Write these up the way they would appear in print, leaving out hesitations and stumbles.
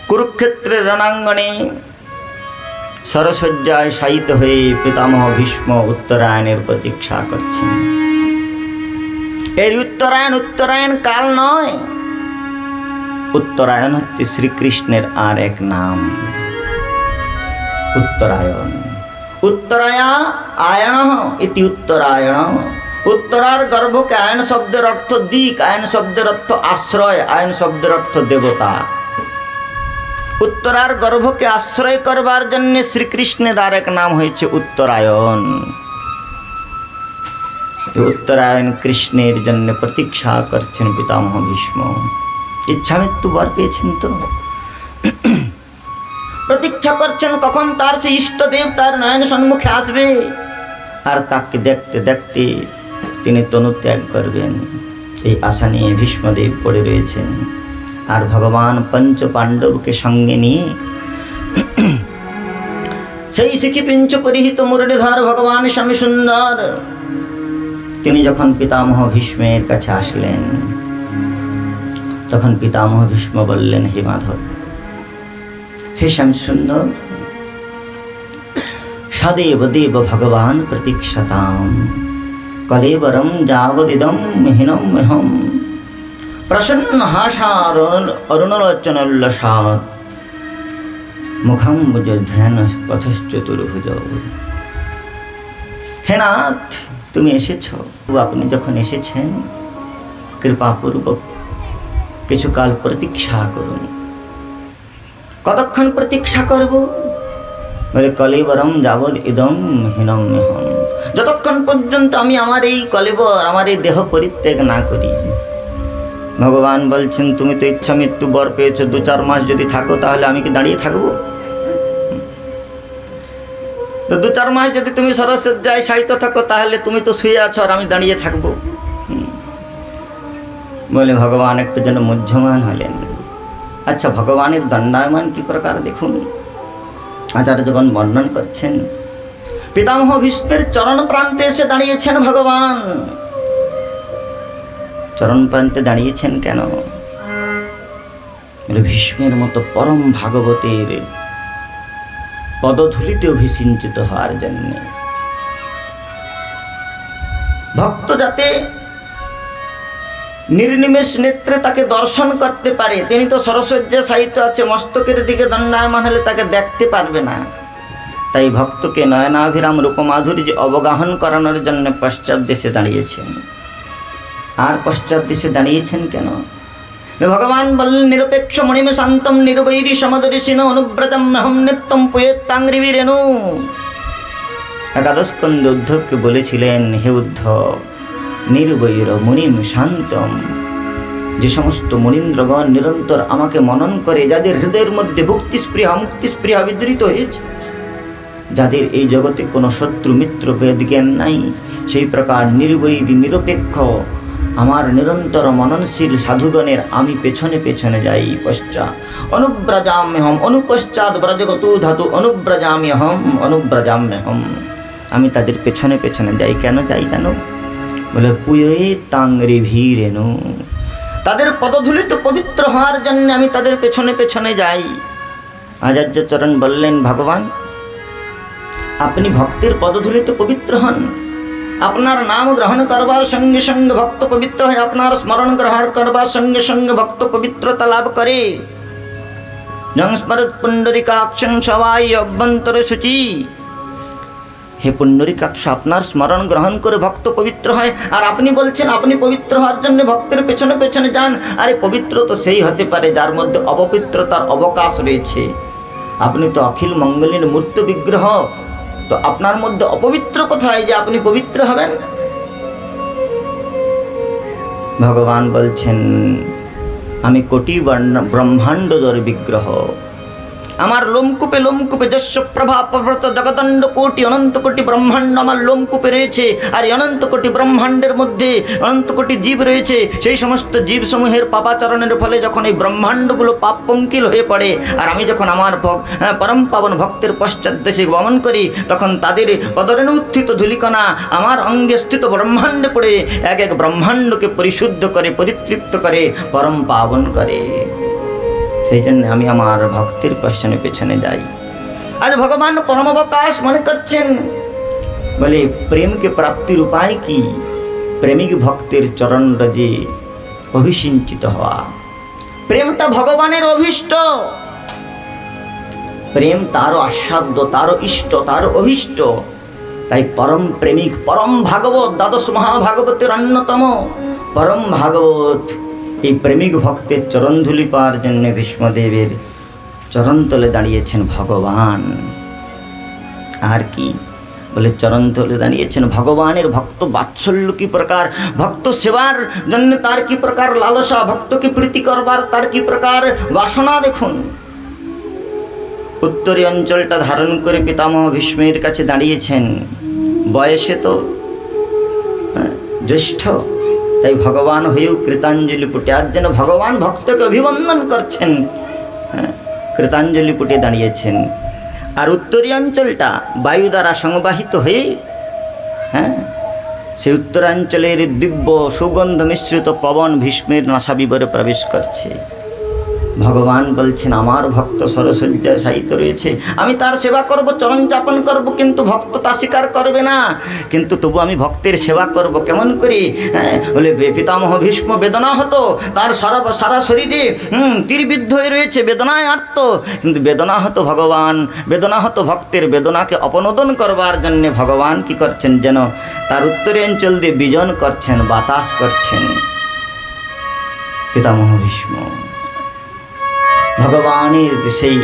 কুরুক্ষেত্রের রণাঙ্গনে সরসজ্জায় শায়িত হয়ে পিতামহ ভীষ্ম উত্তরায়ণের প্রতীক্ষা করছেন। এই উত্তরায়ণ কাল নয়, উত্তরায়ণ হচ্ছে শ্রীকৃষ্ণের আর এক নাম। উত্তরায়ণ, উত্তরায়া আয়ণ ইতি উত্তরায়ণ। উত্তরার গর্ভকে আয়ন শব্দের অর্থ দিক, আয়ন শব্দের অর্থ আশ্রয়, আয়ন শব্দের অর্থ দেবতা। উত্তরার গর্ভকে আশ্রয় করবার জন্য শ্রীকৃষ্ণের আর এক নাম হয়েছে উত্তরায়ণ। উত্তরায়ণ কৃষ্ণের জন্য প্রতীক্ষা করছেন পিতামহ ভীষ্ম। ইচ্ছা মৃত্যু বর পেয়েছেন তো প্রতীক্ষা করছেন কখন তার সেই ইষ্টদেব তার নয়ন সম্মুখে আসবে, আর তাকে দেখতে দেখতে তিনি তনু ত্যাগ করবেন। এই আশা নিয়ে ভীষ্মদেব পড়ে রয়েছেন। আর ভগবান পঞ্চ পাণ্ডবকে সঙ্গে নিয়ে সেই শিখি পিঞ্চ পরিহিত মুরলীধর ভগবান স্বামী সুন্দর তিনি যখন পিতামহ ভীষ্মের কাছে আসলেন, তখন পিতামহ ভীষ্ম বললেন, হে মাধব, হে শ্যাম সুন্দর, সদেব দেব ভগবান প্রতীক্ষতাম কলেবরম যাবদিদম মহিনম মহম প্রসন্ন হাসার অরুণলোচনোল্লসাৎ মুখম্বুজ ধ্যান পথশ্চতুর্ভুজ। হে নাথ, তুমি এসেছ। আপনি যখন এসেছেন, কৃপাপূর্বক কিছুকাল প্রতীক্ষা করুন। কতক্ষণ প্রতীক্ষা করব? বলে কলেবরম যাবদ ইদম হীনম মেহম, যতক্ষণ পর্যন্ত আমি আমার এই কলেবর, আমার এই দেহ পরিত্যাগ না করি। ভগবান বলছেন, তুমি তো ইচ্ছা মৃত্যু বর পেয়েছো, 2-4 মাস যদি থাকো তাহলে আমি কি দাঁড়িয়ে থাকবো? তো 2-4 মাস যদি তুমি সরসজ্জায় শায়িত থাকো তাহলে তুমি তো শুয়ে আছো আর আমি দাঁড়িয়ে থাকবো? বলে ভগবান একটু যেন মুহ্যমান হলেন। আচ্ছা, ভগবানের দণ্ডায়মান কি প্রকার দেখুন। আচার্য যখন বর্ণন করছেন, পিতামহ ভীষ্মের চরণ প্রান্তে এসে দাঁড়িয়েছেন ভগবান। চরণ প্রান্তে দাঁড়িয়েছেন কেন? ভীষ্মের মতো পরম ভাগবতের পদধূলিতে অভিষিঞ্চিত হওয়ার জন্য। ভক্ত যাতে নির্নিমেষ নেত্রে তাকে দর্শন করতে পারে। তিনি তো সরসজ্জা শায়িত আছে, মস্তকের দিকে দণ্ডায়মান হলে তাকে দেখতে পারবে না। তাই ভক্তকে নয়নাভিরাম রূপমাধুর্য অবগাহন করানোর জন্য পশ্চাৎ দেশে দাঁড়িয়েছেন। আর পশ্চাৎ দেশে দাঁড়িয়েছেন কেন? ভগবান বললেন, নিরপেক্ষ মণিম শান্তম নির্বৈরী সমদর্শিন অনুব্রতম অহম নিত্যম পুয়েত্তাংগ্রিবী রেণু। একাদশ স্কন্ধ উদ্ধবকে বলেছিলেন, হে উদ্ধব, নির্বৈর মুনিম শান্তম, যে সমস্ত মুনীন্দ্রগণ নিরন্তর আমাকে মনন করে, যাদের হৃদয়ের মধ্যে ভক্তিস্পৃহা মুক্তিস্পৃহা বিদৃত হয়েছে, যাদের এই জগতে কোনো শত্রু মিত্র ভেদ জ্ঞান নাই, সেই প্রকার নির্বৈরী নিরপেক্ষ আমার নিরন্তর মননশীল সাধুগণের আমি পেছনে পেছনে যাই। পশ্চাৎ অনুব্রজাম্যহম, অনুপশ্চাৎ ব্রজগত ধাতু অনুব্রজাম্যহম অনুব্রজাম্যহম, আমি তাদের পেছনে পেছনে যাই। কেন যাই জানো? বলে পুয়েত্তাংগ্রিবী রেণু, তাদের পদধূলিত পবিত্র হওয়ার জন্য আমি তাদের পেছনে পেছনে যাই। আচার্য চরণ বললেন, ভগবান আপনি ভক্তের পদধূলিত পবিত্র হন। আপনার নাম গ্রহণ করবার সঙ্গে সঙ্গে ভক্ত পবিত্র হয়, আপনার স্মরণ গ্রহণ করবার সঙ্গে সঙ্গে ভক্ত পবিত্রতা লাভ করে। জং স্মরৎ পুণ্ডরিকাক্ষং সবাই অভ্যন্তর শুচি। হে পুণ্ডরিকাক্ষ, আপনার স্মরণ গ্রহণ করে ভক্ত পবিত্র হয়, আর আপনি বলছেন আপনি পবিত্র হওয়ার জন্য ভক্তের পেছনে পেছনে যান। আরে পবিত্র তো সেই হতে পারে যার মধ্যে অপবিত্রতার অবকাশ রয়েছে। আপনি তো অখিল মঙ্গলের মূর্ত বিগ্রহ, তো আপনার মধ্যে অপবিত্র কোথায় যে আপনি পবিত্র হবেন? ভগবান বলছেন, আমি কোটি ব্রহ্মাণ্ডদর বিগ্রহ। আমার লোমকূপে লোমকূপে যস্য প্রভা প্রভৃত জগদণ্ড কোটি অনন্ত কোটি ব্রহ্মাণ্ড আমার লোমকূপে রয়েছে। আর অনন্ত কোটি ব্রহ্মাণ্ডের মধ্যে অনন্ত কোটি জীব রয়েছে। সেই সমস্ত জীবসমূহের পাপাচরণের ফলে যখন এই ব্রহ্মাণ্ডগুলো পাপ পঙ্কিল হয়ে পড়ে, আর আমি যখন আমার পরম পাবন ভক্তের পশ্চাৎ দেশে গমন করি, তখন তাদের পদরেণু উত্থিত ধূলিকণা আমার অঙ্গে স্থিত ব্রহ্মাণ্ডে পড়ে এক এক ব্রহ্মাণ্ডকে পরিশুদ্ধ করে, পরিতৃপ্ত করে, পরম পাবন করে। সেই জন্য আমি আমার ভক্তের পেছনে পেছনে যাই। আজ ভগবান পরমাবকাশ মনে করছেন, বলে প্রেমকে প্রাপ্তির উপায় কি? প্রেমিক ভক্তের চরণ রজে অভিসিঞ্চিত হওয়া। প্রেমটা ভগবানের অভীষ্ট, প্রেম তারও আস্বাদ্য, তারও ইষ্ট, তারও অভীষ্ট। তাই পরম প্রেমিক, পরম ভাগবত, দ্বাদশ মহাভাগবতের অন্যতম পরম ভাগবত এই প্রেমিক ভক্তের চরণধুলি পাওয়ার জন্য ভীষ্মদেবের চরণতলে দাঁড়িয়েছেন ভগবান। আর কি বলে চরণতলে দাঁড়িয়েছেন ভগবানের ভক্ত বাৎসল্য কি প্রকার, ভক্ত সেবার জন্য তার কি প্রকার লালসা, ভক্তকে প্রীতি করবার তার কি প্রকার বাসনা দেখুন। উত্তরী অঞ্চলটা ধারণ করে পিতামহ ভীষ্মের কাছে দাঁড়িয়েছেন। বয়সে তো জ্যেষ্ঠ, তাই ভগবান হয়েও কৃতাঞ্জলি পুটে আজ যেন ভগবান ভক্তকে অভিবন্দন করছেন, কৃতাঞ্জলি পুটে দাঁড়িয়েছেন। আর উত্তরী অঞ্চলটা বায়ু দ্বারা সংবাহিত হয়ে সেই উত্তরাঞ্চলের দিব্য সুগন্ধ মিশ্রিত পবন ভীষ্মের নাসাবিবরে প্রবেশ করছে। ভগবান বলছেন আমার ভক্ত সরসজ্জায় শায়িত রয়েছে, আমি তার সেবা করব, চরণ চাপন করব, কিন্তু ভক্ত তা স্বীকার করবে না। কিন্তু তবু আমি ভক্তের সেবা করব কেমন করে? বলে পিতামহ ভীষ্ম বেদনা হতো, তার সারা শরীরে তীরবিদ্ধ হয়ে রয়েছে, বেদনায় আর্ত, কিন্তু বেদনা হতো ভগবান, বেদনা হতো ভক্তের বেদনাকে অপনোদন করবার জন্য ভগবান কি করছেন যেন তার উত্তরী অঞ্চল দিয়ে বিজন করছেন, বাতাস করছেন পিতামহ ভীষ্ম। ভগবানের সেই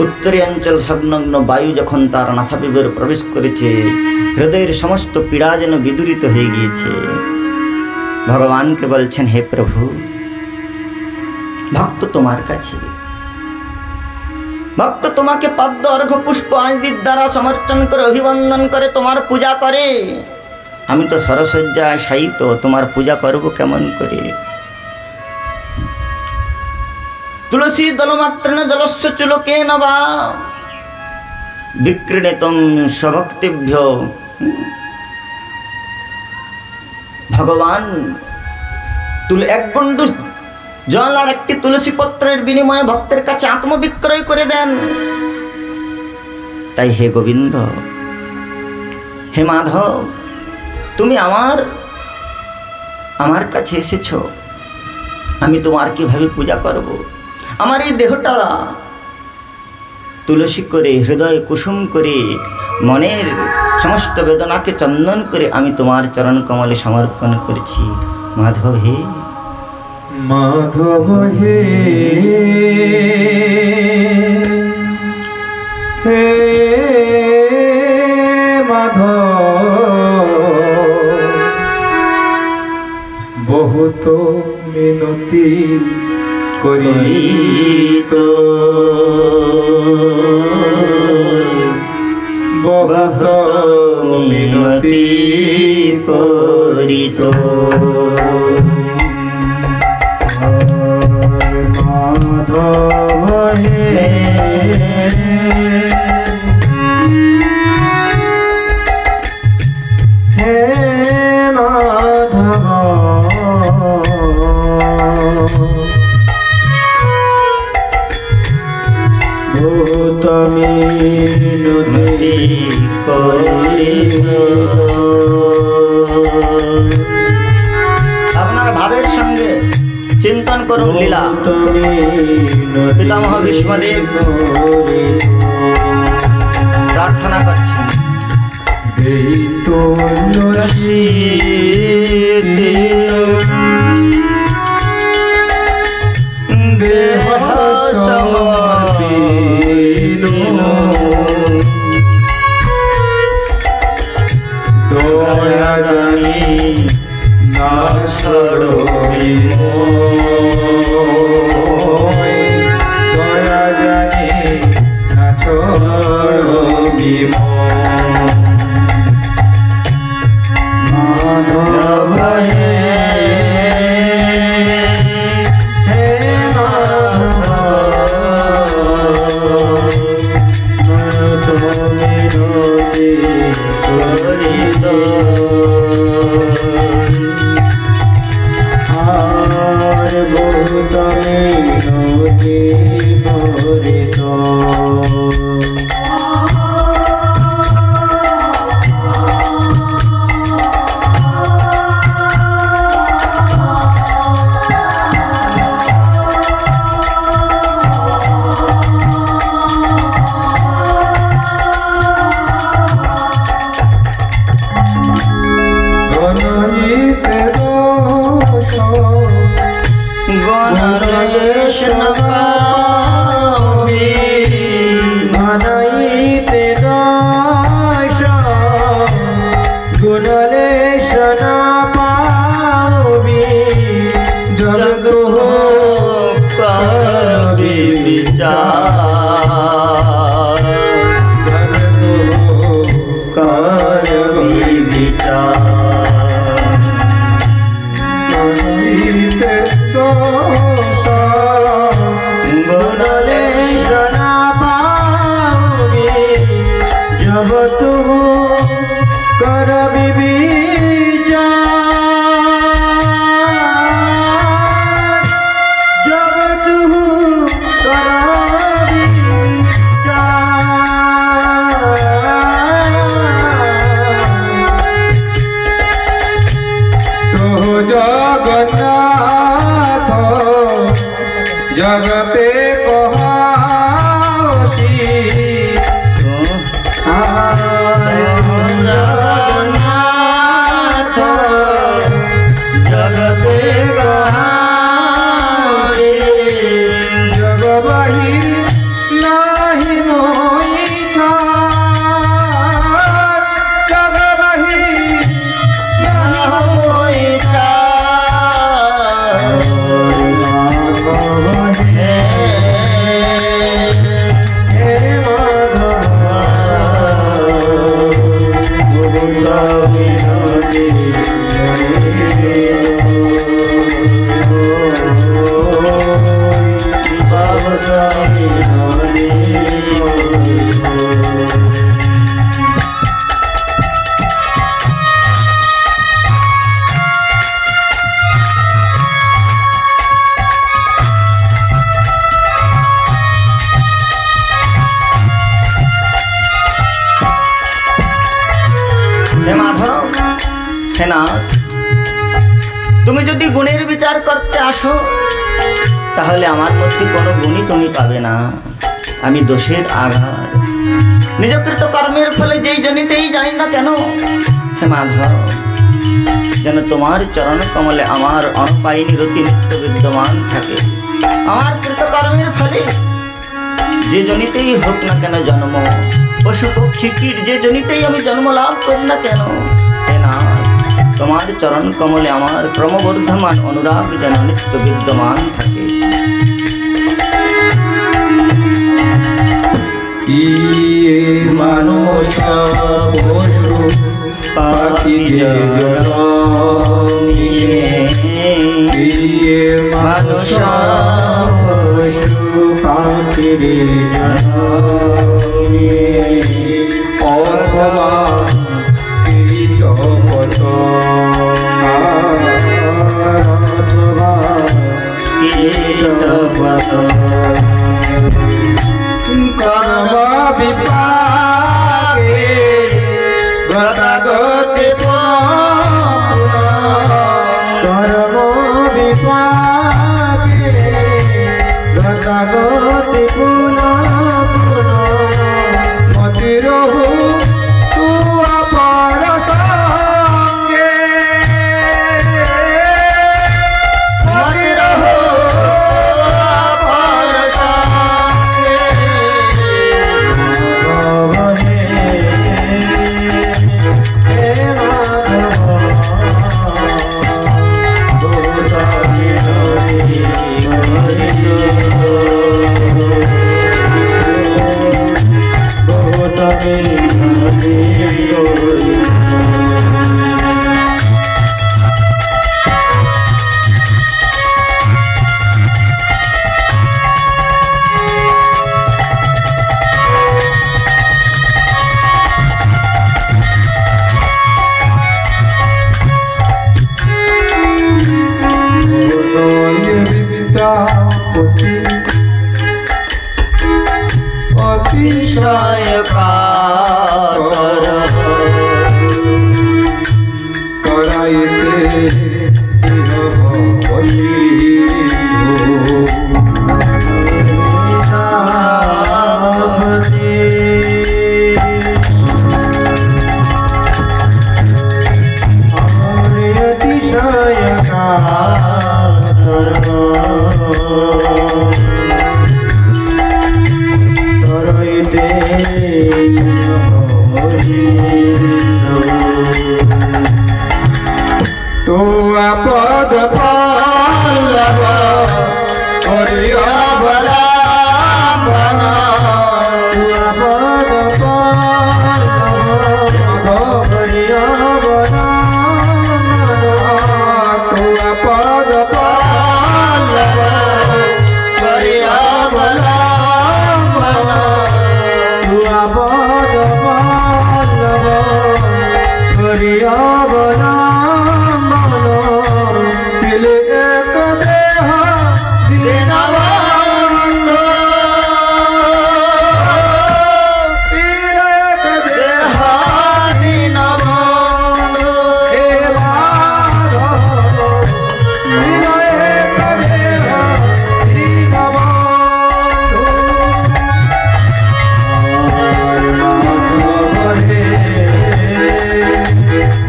উত্তরী অঞ্চল সংলগ্ন বায়ু যখন তার নাসাবিবরে প্রবেশ করেছে, হৃদয়ের সমস্ত পীড়া যেন বিদূরিত হয়ে গিয়েছে। ভগবানকে বলছেন, হে প্রভু, ভক্ত তোমার কাছে, ভক্ত তোমাকে পদ্ম অর্ঘ্য পুষ্প আদির দ্বারা সমর্থন করে অভিবন্দন করে তোমার পূজা করে। আমি তো সরসজ্জায় শায়িত, তোমার পূজা করব কেমন করে? তুলসী দলমাত্রেণ জলস্য চুলকেন বা বিক্রীণিতং স্বভক্তিভ্য। ভগবান এক বন্ধু জল আর একটি তুলসী পত্রের বিনিময়ে ভক্তের কাছে আত্মবিক্রয় করে দেন। তাই হে গোবিন্দ, হে মাধব, তুমি আমার কাছে এসেছ, আমি তোমার কিভাবে পূজা করব? আমার এই দেহটা তুলসী করে, হৃদয় কুসুম করে, মনের সমস্ত বেদনাকে চন্দন করে আমি তোমার চরণ কমলে সমর্পণ করছি। মাধব হে, মাধব হে, হে মাধব, বহুত মিনতি করিত, বহুত মিনতি করিত। মাধব হে, হে মাধব, বহুত মিনতি করিত। আপনার ভাবের সঙ্গে চিন্তন করুন লীলা। পিতামহ ভীষ্মদেব প্রার্থনা করছেন, দেহ সমর্পিত, দয়া জানি না ছড়বি মোয়, দয়া জানি না ছড়বি মোয়। মাধব হে, হে মাধব, বিপরীত গণরেশ ন পাবি মনাইতে দোষ গুণলেশ না পাবি জগৎ করবি বিচার করবি বিচার গুণলেশ না পাবি জব তু করবি বিচার জব তু করবি বিচার তো জগন্নাথ জগতে কহাসি জগন্নাথ জগতে কহাসি জগবাহি নাহি মোই ছাড় জগবাহি নাহি হে নাথ, তুমি যদি গুণের বিচার করতে আসো তাহলে আমার মধ্যে কোনো গুণই তুমি পাবে না। আমি দোষের আঘাত নিজকৃত কর্মের ফলে যেই জনিতেই যাই না কেন, হে মাধব, যেন তোমার চরণ কমলে আমার অনপায়িনী রতি নিত্য বিদ্যমান থাকে। আমার কৃতকর্মের ফলে যে জনিতেই হোক না কেন জন্ম, পশু পক্ষী কীট যে জনিতেই আমি জন্ম লাভ করি না কেন, হে নাথ, তোমার চরণ কমলে আমার ক্রমবর্ধমান অনুরাগ যেন নিত্য বিদ্যমান থাকে। ইয়ে মানুষ পশু পাখি ইয়ে মানুষ পশু পাখি অথবা কীট অথবা কীট কর্ম বিপাকে গতাগতি কর্ম বিপাকে গতাগতি মতি রহু তু অপর সঙ্গে মতি রহু অপর সঙ্গে अतिशय कातर कराइते तो पद पल्लव हरिया बला बना पद पल्लव हरिया बना तो पद पल्लव हरिया बला बना पद पल्लव हरिया बना दिल एक देह दिल नवांगो दिल एक देह दिल नवांगो हे माधव दिल एक देह दिल नवांगो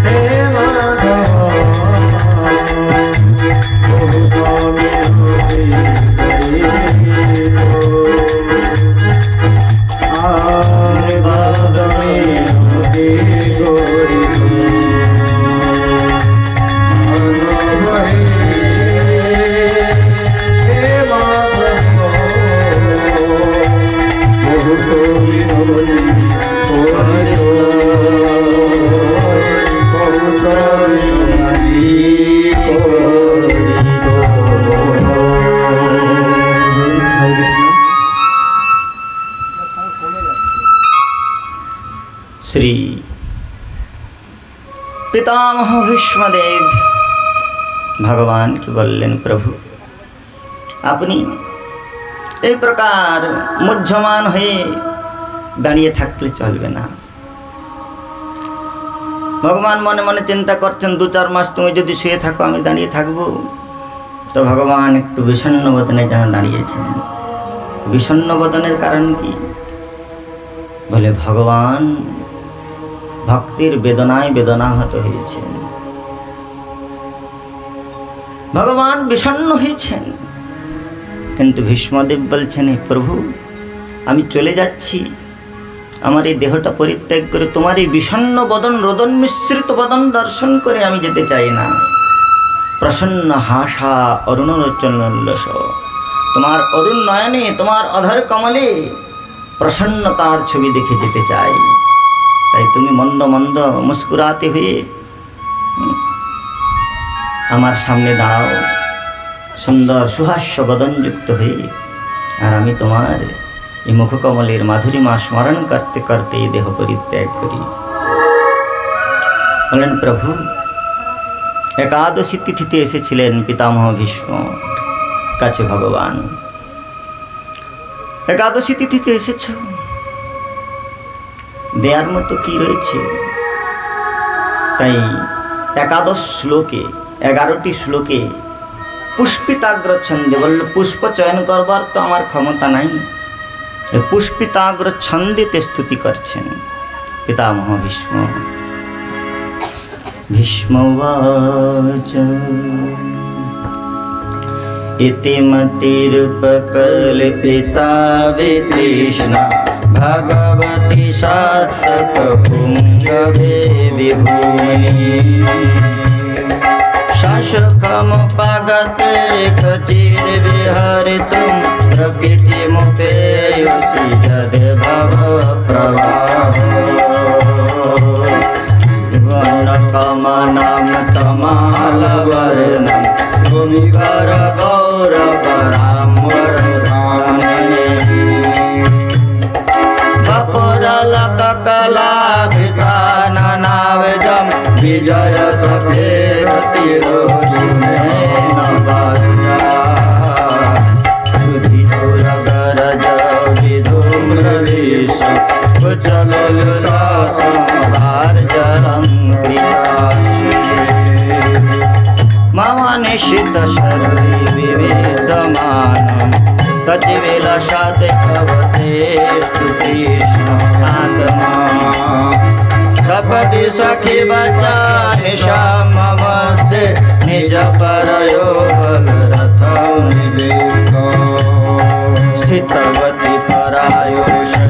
हे माधव श्री पितामह भीष्मदेव भगवान की बोलें प्रभु अपनी এই প্রকার মুহ্যমান হয়ে দাঁড়িয়ে থাকলে চলবে না। ভগবান মনে মনে চিন্তা করছেন 2-4 মাস তুমি যদি শুয়ে থাকো আমি দাঁড়িয়ে থাকবো। তো ভগবান একটু বিষণ্ণ বদনে যেন দাঁড়িয়েছেন। বিষণ্ণ বদনের কারণ কি? বলে ভগবান ভক্তির বেদনায় বেদনাহত হয়েছেন, ভগবান বিষণ্ণ হয়েছেন। কিন্তু ভীষ্মদেব বলছেন, হে প্রভু আমি চলে যাচ্ছি, আমার এই দেহটা পরিত্যাগ করে তোমার এই বিষণ্ণ বদন রোদন মিশ্রিত বদন দর্শন করে আমি যেতে চাই না। প্রসন্ন হাসা অরুণোচ্চলস, তোমার অরুণ নয়নে তোমার অধর কমলে প্রসন্নতার ছবি দেখে যেতে চাই। তাই তুমি মন্দ মন্দ মুস্কুরাতে হয়ে আমার সামনে দাঁড়াও, সুন্দর সুহাস্য বদনযুক্ত হয়ে, আর আমি তোমার এই মুখকমলের মাধুরীমা স্মরণ করতে করতে এই দেহ পরিত্যাগ করি। বলেন প্রভু একাদশী তিথিতে এসেছিলেন পিতামহ ভীষ্ম কাছে ভগবান। একাদশী তিথিতে এসেছ, দেয়ার মতো কি রয়েছে? তাই একাদশ শ্লোকে 11টি শ্লোকে পুষ্পিতাগ্র ছন্দে বলল, পুষ্প চয়ন করবার তো আমার ক্ষমতা নাই, পুষ্পিতাগ্র ছন্দেতে স্তুতি করছেন পিতামহ ভীষ্ম। ভীষ্মবাচ ইতি মতিরূপকল্পিতা বিতৃষ্ণা ভগবতি সাত্তক পুঙ্গবে বিভূমি শাসকমুপগতে কচির বিহরিতুম প্রকৃতিমুপেয়সি যদ্ভব প্রবাহ বনকমনম তমালবর্ণম ভূমিকর গৌরবরাম্বরধামনে বপুরলককলাভিতাননাবজম বিজয় সখেরতিরোষুমেন বাজা সুধিদুরগরজ বিধূম্রবিশ चलुलसंभार्जरं मम निशित शर्वि विविधमानं तज्विलसद्भवते स्तुतिष्णात्मा सपदि सखि बचा मम निज परयो बलरथं स्थितवती परायुषा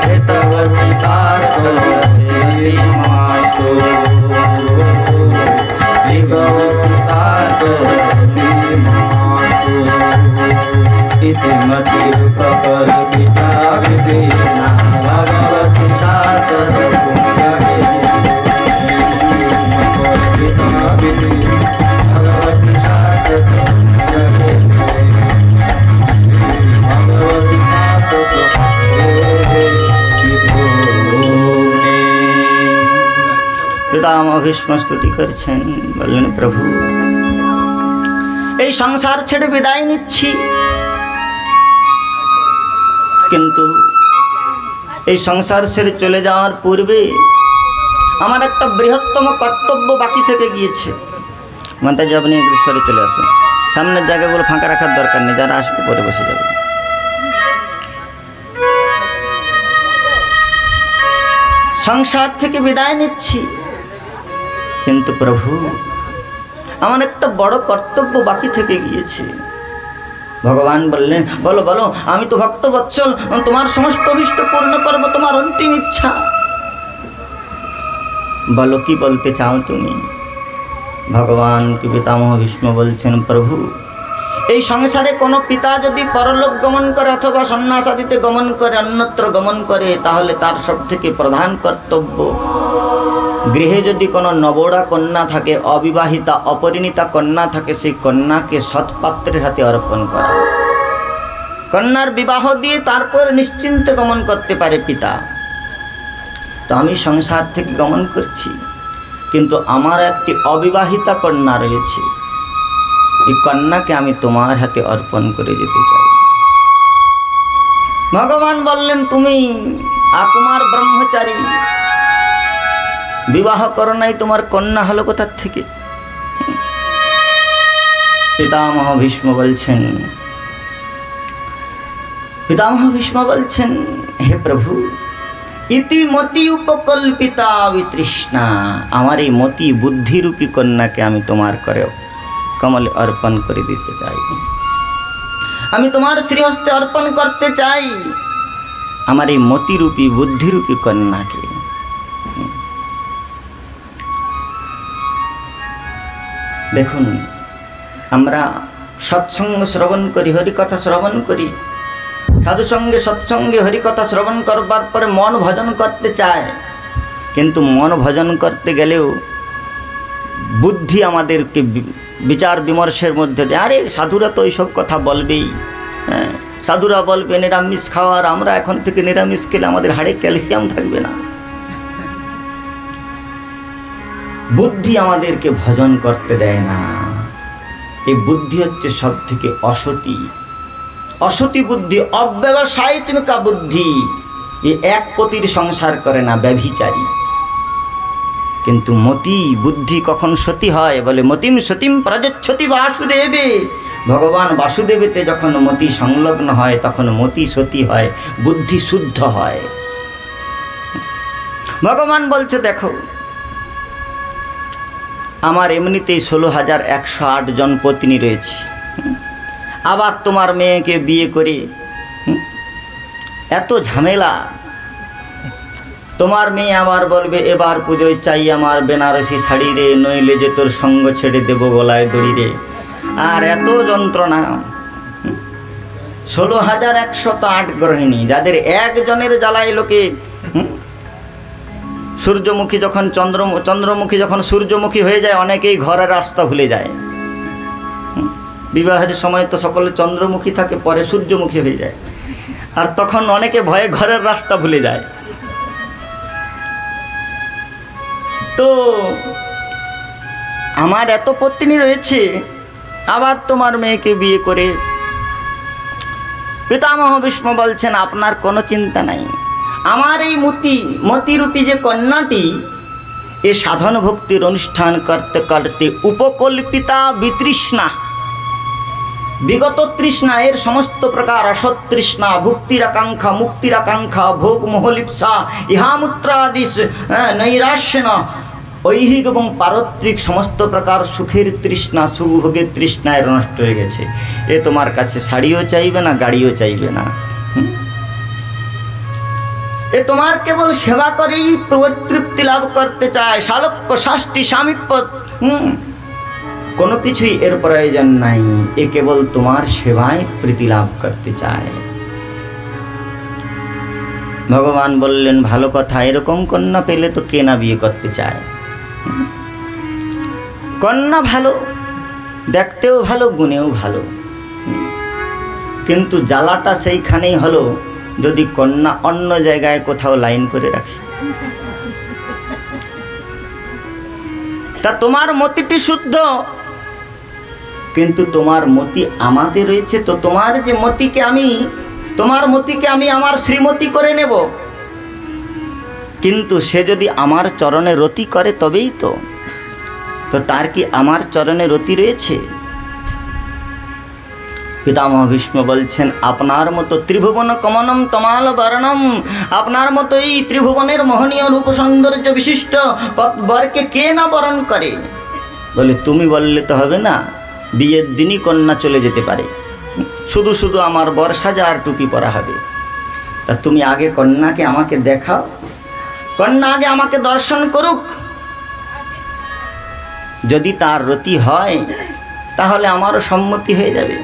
हितवती पार्थवती मासु इति मतिरुपकल्पिता विधिना भगवती পিতামহ ভীষ্ম স্তুতি করছেন, বললেন প্রভু এই সংসার ছেড়ে বিদায় নিচ্ছি, কিন্তু এই সংসার ছেড়ে চলে যাওয়ার পূর্বে আমার একটা বৃহত্তম কর্তব্য বাকি থেকে গিয়েছে। মাতাজি আপনি সরে চলে আসুন, সামনের জায়গাগুলো ফাঁকা রাখার দরকার নেই, যারা আসবে পরে বসে যাবে। সংসার থেকে বিদায় নিচ্ছি, কিন্তু প্রভু আমার একটা বড় কর্তব্য বাকি থেকে গিয়েছে। ভগবান বললেন, বলো বলো, আমি তো ভক্ত বৎসল, তোমার সমস্ত অভিষ্ট পূর্ণ করবো, তোমার অন্তিম ইচ্ছা। বলো কি বলতে চাও তুমি? ভগবান কি পিতামহ ভীষ্ম বলছেন, প্রভু এই সংসারে কোনো পিতা যদি পরলোক গমন করে অথবা সন্ন্যাসাদিতে গমন করে, অন্যত্র গমন করে, তাহলে তার সব থেকে প্রধান কর্তব্য গৃহে যদি কোনো নবড়া কন্যা থাকে, অবিবাহিতা অপরিণীতা কন্যা থাকে, সেই কন্যাকে সৎপাত্রের হাতে অর্পণ করা। কন্যার বিবাহ দিয়ে তারপর নিশ্চিন্তে গমন করতে পারে পিতা। তো আমি সংসার থেকে গমন করছি, কিন্তু আমার একটি অবিবাহিতা কন্যা রয়েছে, এই কন্যাকে আমি তোমার হাতে অর্পণ করে যেতে চাই। ভগবান বললেন, তুমি আকুমার ব্রহ্মচারী, বিবাহ করো নাই, তোমার কন্যা হলো কোথার থেকে? পিতামহ ভীষ্ম বলছেন, হে প্রভু, ইতি মতি উপকল্পিতা বিতৃষ্ণা, আমার এই মতি বুদ্ধিরূপী কন্যাকে আমি তোমার করে কমলে অর্পণ করে দিতে চাই। আমি তোমার শ্রীহস্তে অর্পণ করতে চাই আমার এই মতিরূপী বুদ্ধিরূপী কন্যাকে। দেখুন, আমরা সৎসঙ্গ শ্রবণ করি, হরিকথা শ্রবণ করি, সাধুসঙ্গে সৎসঙ্গে হরিকথা শ্রবণ করবার পরে মন ভজন করতে চায়, কিন্তু মন ভজন করতে গেলেও বুদ্ধি আমাদেরকে বিচার বিমর্শের মধ্যে দেয়, আরে সাধুরা তো এইসব কথা বলবেই, হ্যাঁ সাধুরা বলবে নিরামিষ খাওয়ার, আমরা এখন থেকে নিরামিষ খেলে আমাদের হাড়ে ক্যালসিয়াম থাকবে না। বুদ্ধি আমাদেরকে ভজন করতে দেয় না। এই বুদ্ধি হচ্ছে সব থেকে অসতী বুদ্ধি, অব্যবসায়িকা বুদ্ধি। এই এক পতির সংসার করে না, ব্যভিচারী। কিন্তু মতি বুদ্ধি কখন সতী হয়? বলে মতিম সতীম প্রযচ্ছতি বাসুদেবে। ভগবান বাসুদেবেতে যখন মতি সংলগ্ন হয় তখন মতি সতী হয়, বুদ্ধি শুদ্ধ হয়। ভগবান বলছে, দেখো আমার এমনিতেই 16,108 জন পত্নী রয়েছে, আবার তোমার মেয়েকে বিয়ে করে এত ঝামেলা। তোমার মেয়ে আবার বলবে এবার পুজোয় চাই আমার বেনারসি শাড়ি রে, নইলে যে তোর সঙ্গ ছেড়ে দেবো গলায় দড়ি রে। আর এত যন্ত্রণা। 16,108 গৃহিণী, যাদের একজনের জ্বালায় লোকে সূর্যমুখী যখন চন্দ্রমুখী যখন সূর্যমুখী হয়ে যায়, অনেকেই ঘরের রাস্তা ভুলে যায়। বিবাহের সময় তো সকলে চন্দ্রমুখী থাকে, পরে সূর্যমুখী হয়ে যায়, আর তখন অনেকে ভয়ে ঘরের রাস্তা ভুলে যায়। তো আমার এত পত্নী রয়েছে, আবার তোমার মেয়েকে বিয়ে করে পিতামহ ভীষ্ম বলছেন আপনার কোনো চিন্তা নাই, আমার এই মতিরূপী যে কন্যাটি এ সাধন ভক্তির অনুষ্ঠান করতে করতে উপকল্পিতা বিতৃষ্ণা, বিগত তৃষ্ণা, এর সমস্ত প্রকার অসৎ তৃষ্ণা, ভুক্তির আকাঙ্ক্ষা, মুক্তির আকাঙ্ক্ষা, ভোগ মোহলিপ্সা, ইহামূত্রাদি নৈরাশ্যন, ঐহিক এবং পারত্রিক সমস্ত প্রকার সুখের তৃষ্ণা, সুভোগের তৃষ্ণায় নষ্ট হয়ে গেছে। এ তোমার কাছে শাড়িও চাইবে না, গাড়িও চাইবে না, এ তোমার কেবল সেবা করেই তৃপ্তি লাভ করতে চায়, শালক্য শাস্তি সামীপ্য, কোনো কিছুই এর প্রয়োজন নাই, এ কেবল তোমার সেবায় প্রীতি লাভ করতে চায়। ভগবান বললেন ভালো কথা, এরকম কন্যা পেলে তো কে না বিয়ে করতে চায়। কন্যা ভালো, দেখতেও ভালো, গুণেও ভালো, কিন্তু জ্বালাটা সেইখানেই হলো যদি কন্যা অন্য জায়গায় কোথাও লাইন করে রাখে। তা তোমার মতিটি শুদ্ধ, কিন্তু তোমার মতি আমাতে রয়েছে, তো তোমার যে মতিকে আমি, তোমার মতিকে আমি আমার শ্রীমতী করে নেব, কিন্তু সে যদি আমার চরণে রতি করে তবেই তো তার কি আমার চরণে রতি রয়েছে? পিতামহ ভীষ্ম বলছেন আপনার মতো ত্রিভুবন কমনম তমাল বর্ণম, আপনার মতো এই ত্রিভুবনের মোহনীয় রূপ সৌন্দর্য বিশিষ্ট বরকে কে না বরণ করে? বলে তুমি বললে তো হবে না, বিয়ের দিনই কন্যা চলে যেতে পারে, শুধু শুধু আমার বর সাজা আর টুপি পরা হবে। তা তুমি আগে কন্যাকে আমাকে দেখাও, কন্যা আগে আমাকে দর্শন করুক, যদি তার রতি হয় তাহলে আমারও সম্মতি হয়ে যাবে।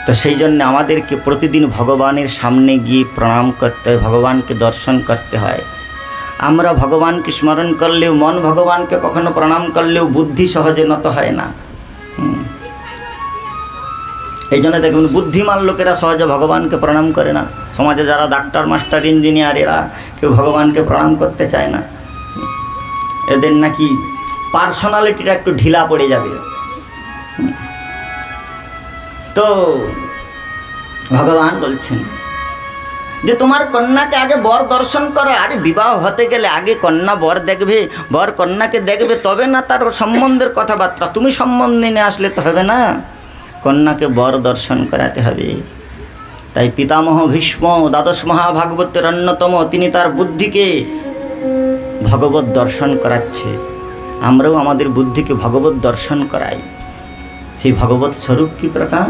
তো সেই জন্য আমাদেরকে প্রতিদিন ভগবানের সামনে গিয়ে প্রণাম করতে হয়, ভগবানকে দর্শন করতে হয়। আমরা ভগবানকে স্মরণ করলেও, মন ভগবানকে কখনো প্রণাম করলেও বুদ্ধি সহজে নত হয় না। এই জন্য দেখুন বুদ্ধিমান লোকেরা সহজে ভগবানকে প্রণাম করে না। সমাজে যারা ডাক্তার, মাস্টার, ইঞ্জিনিয়ার, এরা কেউ ভগবানকে প্রণাম করতে চায় না, এদের নাকি পার্সোনালিটিটা একটু ঢিলা পড়ে যাবে। তো ভগবান বলছেন যে তোমার কন্যাকে আগে বর দর্শন করো। আরে বিবাহ হতে গেলে আগে কন্যা বর দেখবে, বর কন্যাকে দেখবে, তবে না তার সম্বন্ধের কথাবার্তা। তুমি সম্বন্ধ নিয়ে আসলে তো হবে না, কন্যাকে বর দর্শন করাতে হবে। তাই পিতামহ ভীষ্ম দ্বাদশ মহাভাগবতের অন্যতম, তিনি তার বুদ্ধিকে ভগবত দর্শন করাচ্ছে। আমরাও আমাদের বুদ্ধিকে ভগবত দর্শন করাই। সেই ভগবত স্বরূপ কি প্রকার?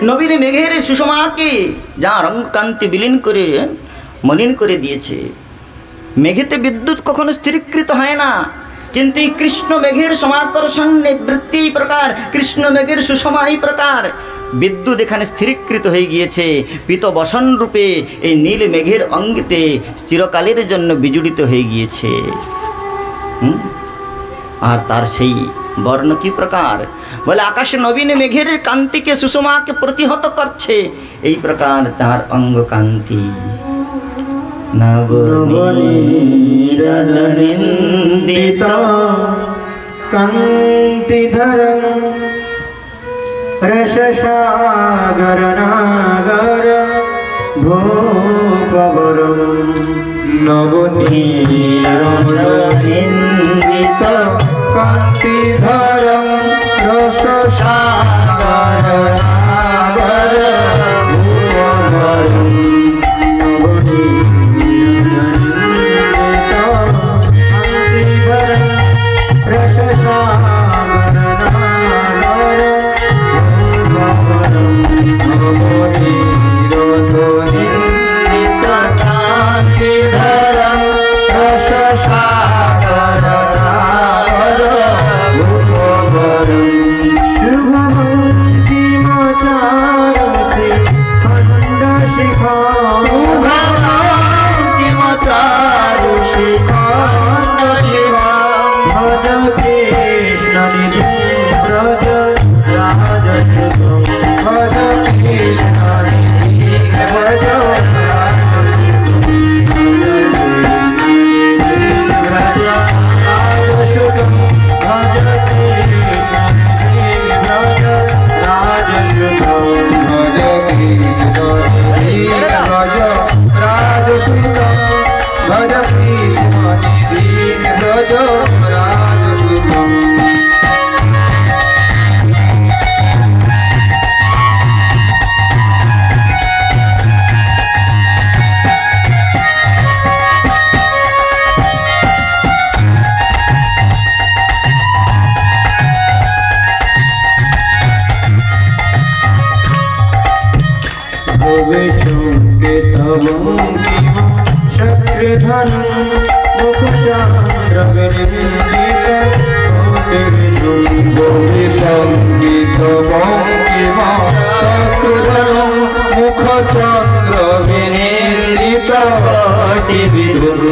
নবীন মেঘের সুষমাকে যা রঙকান্তি বিলীন করে মলিন করে দিয়েছে। মেঘেতে বিদ্যুৎ কখনো স্থিরীকৃত হয় না, কিন্তু এই কৃষ্ণ মেঘের সমাকর্ষণ বৃত্তি প্রকার, কৃষ্ণ মেঘের সুষমা এই প্রকার বিদ্যুৎ এখানে স্থিরীকৃত হয়ে গিয়েছে। পীত বসন রূপে এই নীল মেঘের অঙ্গিতে চিরকালের জন্য বিজড়িত হয়ে গিয়েছে। আর তার সেই বর্ণ কি প্রকার? বলে আকাশে নবীন মেঘের কান্তিকে সুষমাকে প্রতিহত করছে, এই প্রকার তার অঙ্গ কান্তি। নবনীরদরিন্দিত কান্তিধর রসসাগর নাগর ভূপবর নবনীরদরিন্দিত কান্তিধর রসসাগর নাগর ভূপবর कृष्ण व्रज राजसुतं भज कृष्ण व्रज राजसुतं शक्रधनं मुखचन्द्र विनिन्दित कोटिविदुं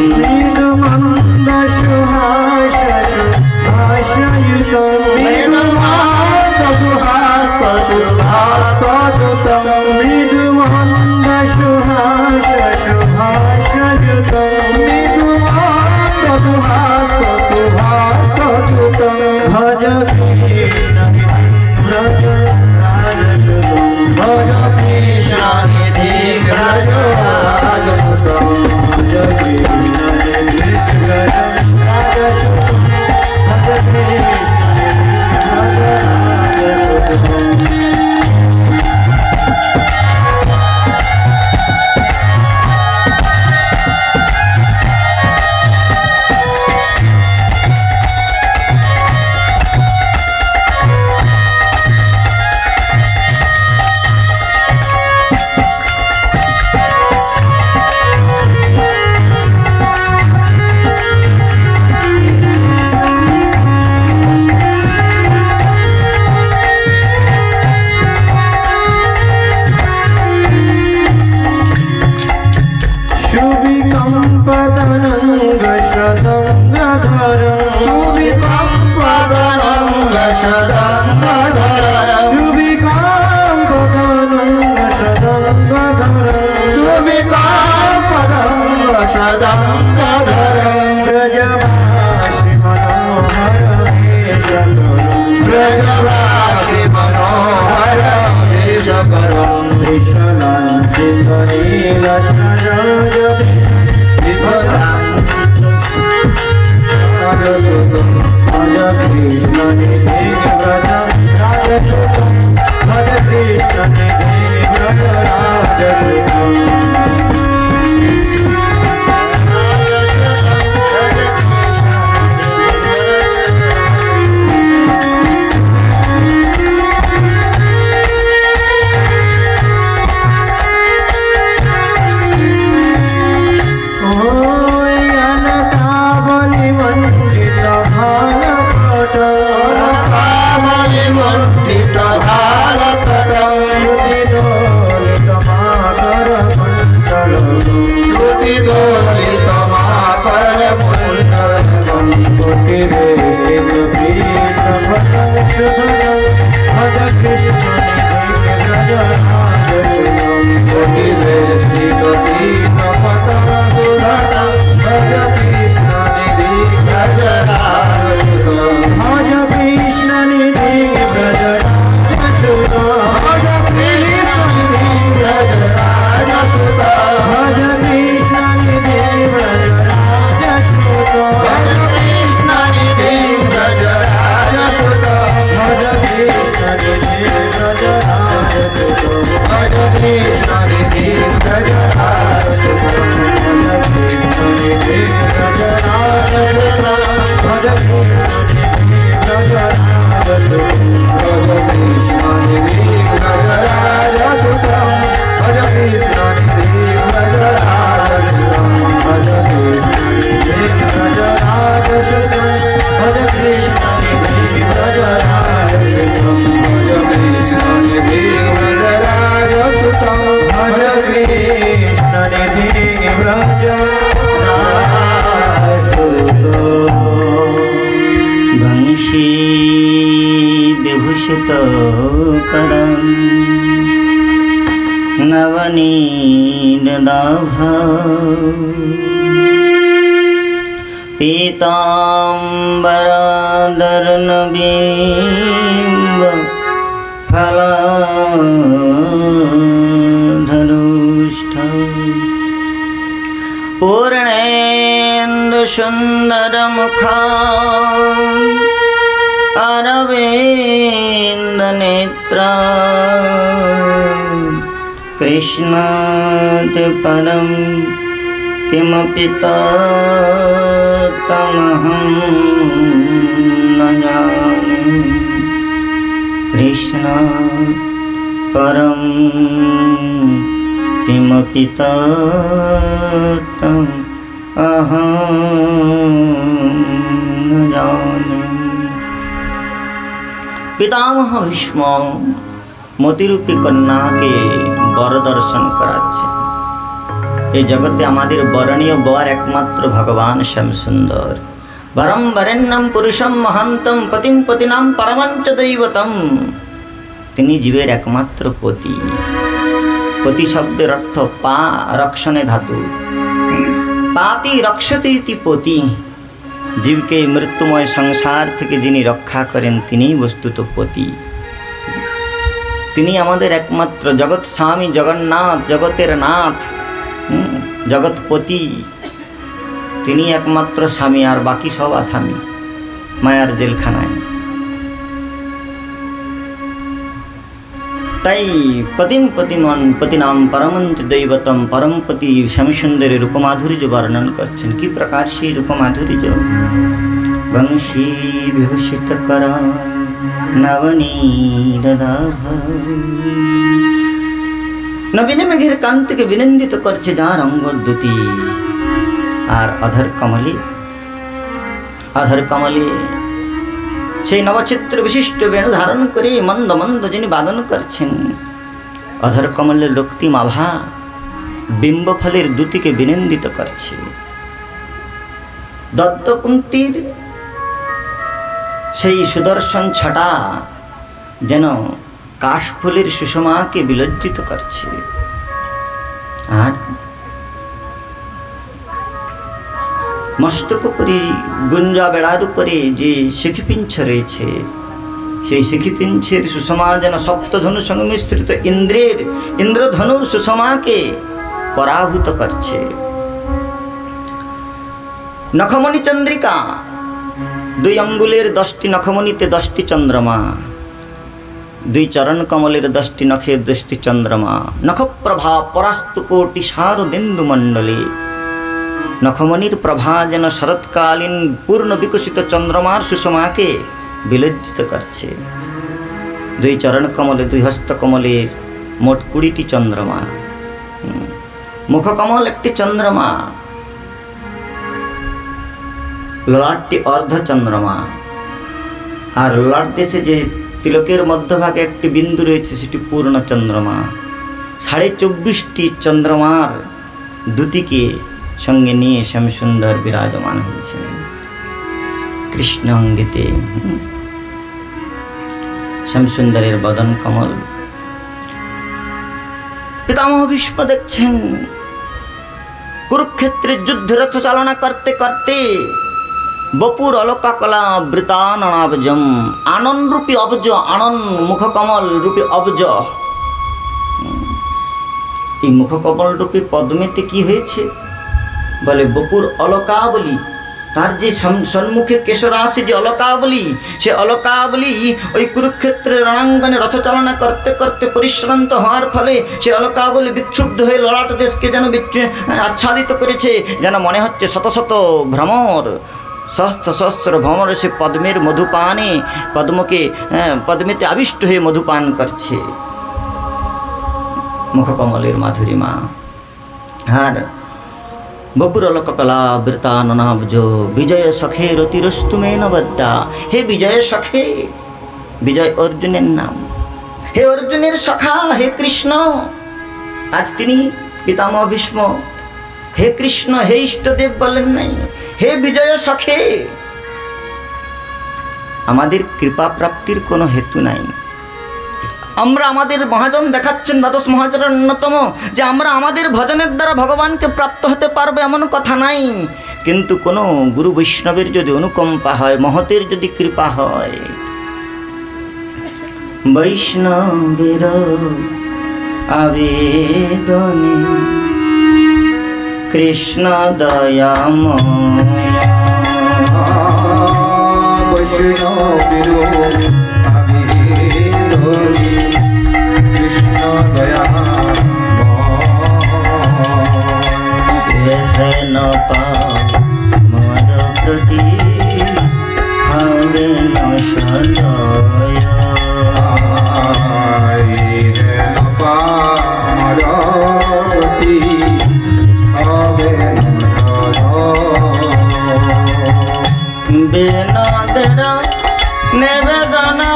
पीताम्बराधरनबीम्ब फला सुंदर मुखा अरविंद नेत्रा कृष्णात् परं किमपि तमहं न जाने कृष्णात् परं किमपि तमहं न जाने। पितामह भीष्म মতিরূপী কন্যাকে বর দর্শন করাচ্ছে। এই জগতে আমাদের বরণীয় বর একমাত্র ভগবান শ্যাম সুন্দর। বরম বরেণ্যম পুরুষম মহান্তম পতিম পতিনাম পরমঞ্চ দৈবতম। তিনি জীবের একমাত্র পতি। পতি শব্দের অর্থ পা রক্ষণে ধাতু। পাতি রক্ষতে ইতি পতি। জীবকে মৃত্যুময় সংসার থেকে যিনি রক্ষা করেন তিনিই বস্তুত পতি। তিনি আমাদের একমাত্র জগৎ স্বামী জগন্নাথ, জগতের নাথ, জগৎপতি। তিনি একমাত্র স্বামী, আর বাকি সব আসামি মায়ার জেলখানায়। তাই পতিম পতিমন পতিনাম পরমঞ্চ দৈবতম পরমপতি শ্যামসুন্দরের রূপমাধুর্য বর্ণন করছেন। কি প্রকার সেই রূপমাধুর্য? বংশী বিভূষিত করা নবীন মেঘের কান্তিকে বিনন্দিত করছে যার অঙ্গদ্যুতি। আর অধর কমলে সেই নবচিত্র বিশিষ্ট বেণু ধারণ করে মন্দ মন্দ যিনি বাদন করছেন। অধর কমলের রক্তিম আভা বিম্বফলের দ্যুতিকে বিনন্দিত করছে। দত্তপঙ্ক্তির সেই সুদর্শন ছটা যেন কাশফুলের সুষমাকে বিলজ্জিত করছে। আর মস্তকপুরী গুঞ্জা বেড়ার উপরে যে শিখিপিঞ্ছ রয়েছে, সেই শিখিপিঞ্ছের সুষমা যেন সপ্তধনু সংমিশ্রিত ইন্দ্রধনুর সুষমাকে পরাভূত করছে। নখমণি চন্দ্রিকা, 2 আঙ্গুলের 10টি নখমণিতে 10টি চন্দ্রমা, 2 চরণ কমলের 10টি নখে 10টি চন্দ্রমা। নখপ্রভা পরাস্তু কোটি শারদেন্দু মণ্ডলে। নখমণির প্রভা যেন শরৎকালীন পূর্ণ বিকশিত চন্দ্রমার সুষমাকে বিলজ্জিত করছে। 2 চরণ কমলে 2 হস্ত কমলের মোট 20টি চন্দ্রমা। মুখকমল একটি চন্দ্রমা, ললাটটি অর্ধ চন্দ্রমা। আর ললাট দেশে যে তিলকের মধ্যভাগে একটি বিন্দু রয়েছে সেটি পূর্ণ চন্দ্রমা। 24.5টি চন্দ্রমার দ্যুতিকে সঙ্গে নিয়ে শ্যামসুন্দর বিরাজমান হয়েছিলেন কৃষ্ণ অঙ্গিতে। শ্যামসুন্দরের বদন কমল। পিতামহ ভীষ্ম দেখছেন কুরুক্ষেত্রের যুদ্ধরথ চালনা করতে করতে বপুর অলকা কলা বৃতাননাবজম। আনন রূপী অবজ, আনন মুখকমল রূপী অবজ। এই মুখকমল রূপী পদ্মেতে কি হয়েছে বলে বপুর অলকাবলী। তার যে সম্মুখে কেশরাশি যে অলকাবলী, সে অলকাবলী ওই কুরুক্ষেত্রের রণাঙ্গনে রথচালনা করতে করতে পরিশ্রান্ত হওয়ার ফলে সে অলকাবলী বিক্ষুব্ধ হয়ে ললাট দেশকে যেন আচ্ছাদিত করেছে। যেন মনে হচ্ছে শত শত ভ্রমর, সহস্র সহস্র ভ্রমর সে পদ্মের মধুপানে পদ্মেতে আবিষ্ট হয়ে মধুপান করছে। মুখকমলের মাধুরিমা। আর বপুর অলককলা বৃতাননাবজ বিজয় সখে রতিরস্তু মে নবদ্যা। হে বিজয় সখে, বিজয় অর্জুনের নাম। হে অর্জুনের সখা, হে কৃষ্ণ। আজ তিনি পিতামহ ভীষ্ম হে কৃষ্ণ, হে ইষ্টদেব বলেন নাই, হে বিজয় সখে। আমাদের কৃপা প্রাপ্তির কোনো হেতু নাই। আমরা আমাদের মহাজন দেখাচ্ছেন, দ্বাদশ মহাজনের অন্যতম, যে আমরা আমাদের ভজনের দ্বারা ভগবানকে প্রাপ্ত হতে পারবে এমন কথা নাই। কিন্তু কোনো গুরু বৈষ্ণবের যদি অনুকম্পা হয়, মহতের যদি কৃপা হয়, বৈষ্ণবের আবেদনে কৃষ্ণ দয়াময় বৈষ্ণবীরূপ আমি ধরি কৃষ্ণ দয়া হেন পার প্রতি হবে ন সদয় হেন পারতি হবে বিনোদের নিবেদনা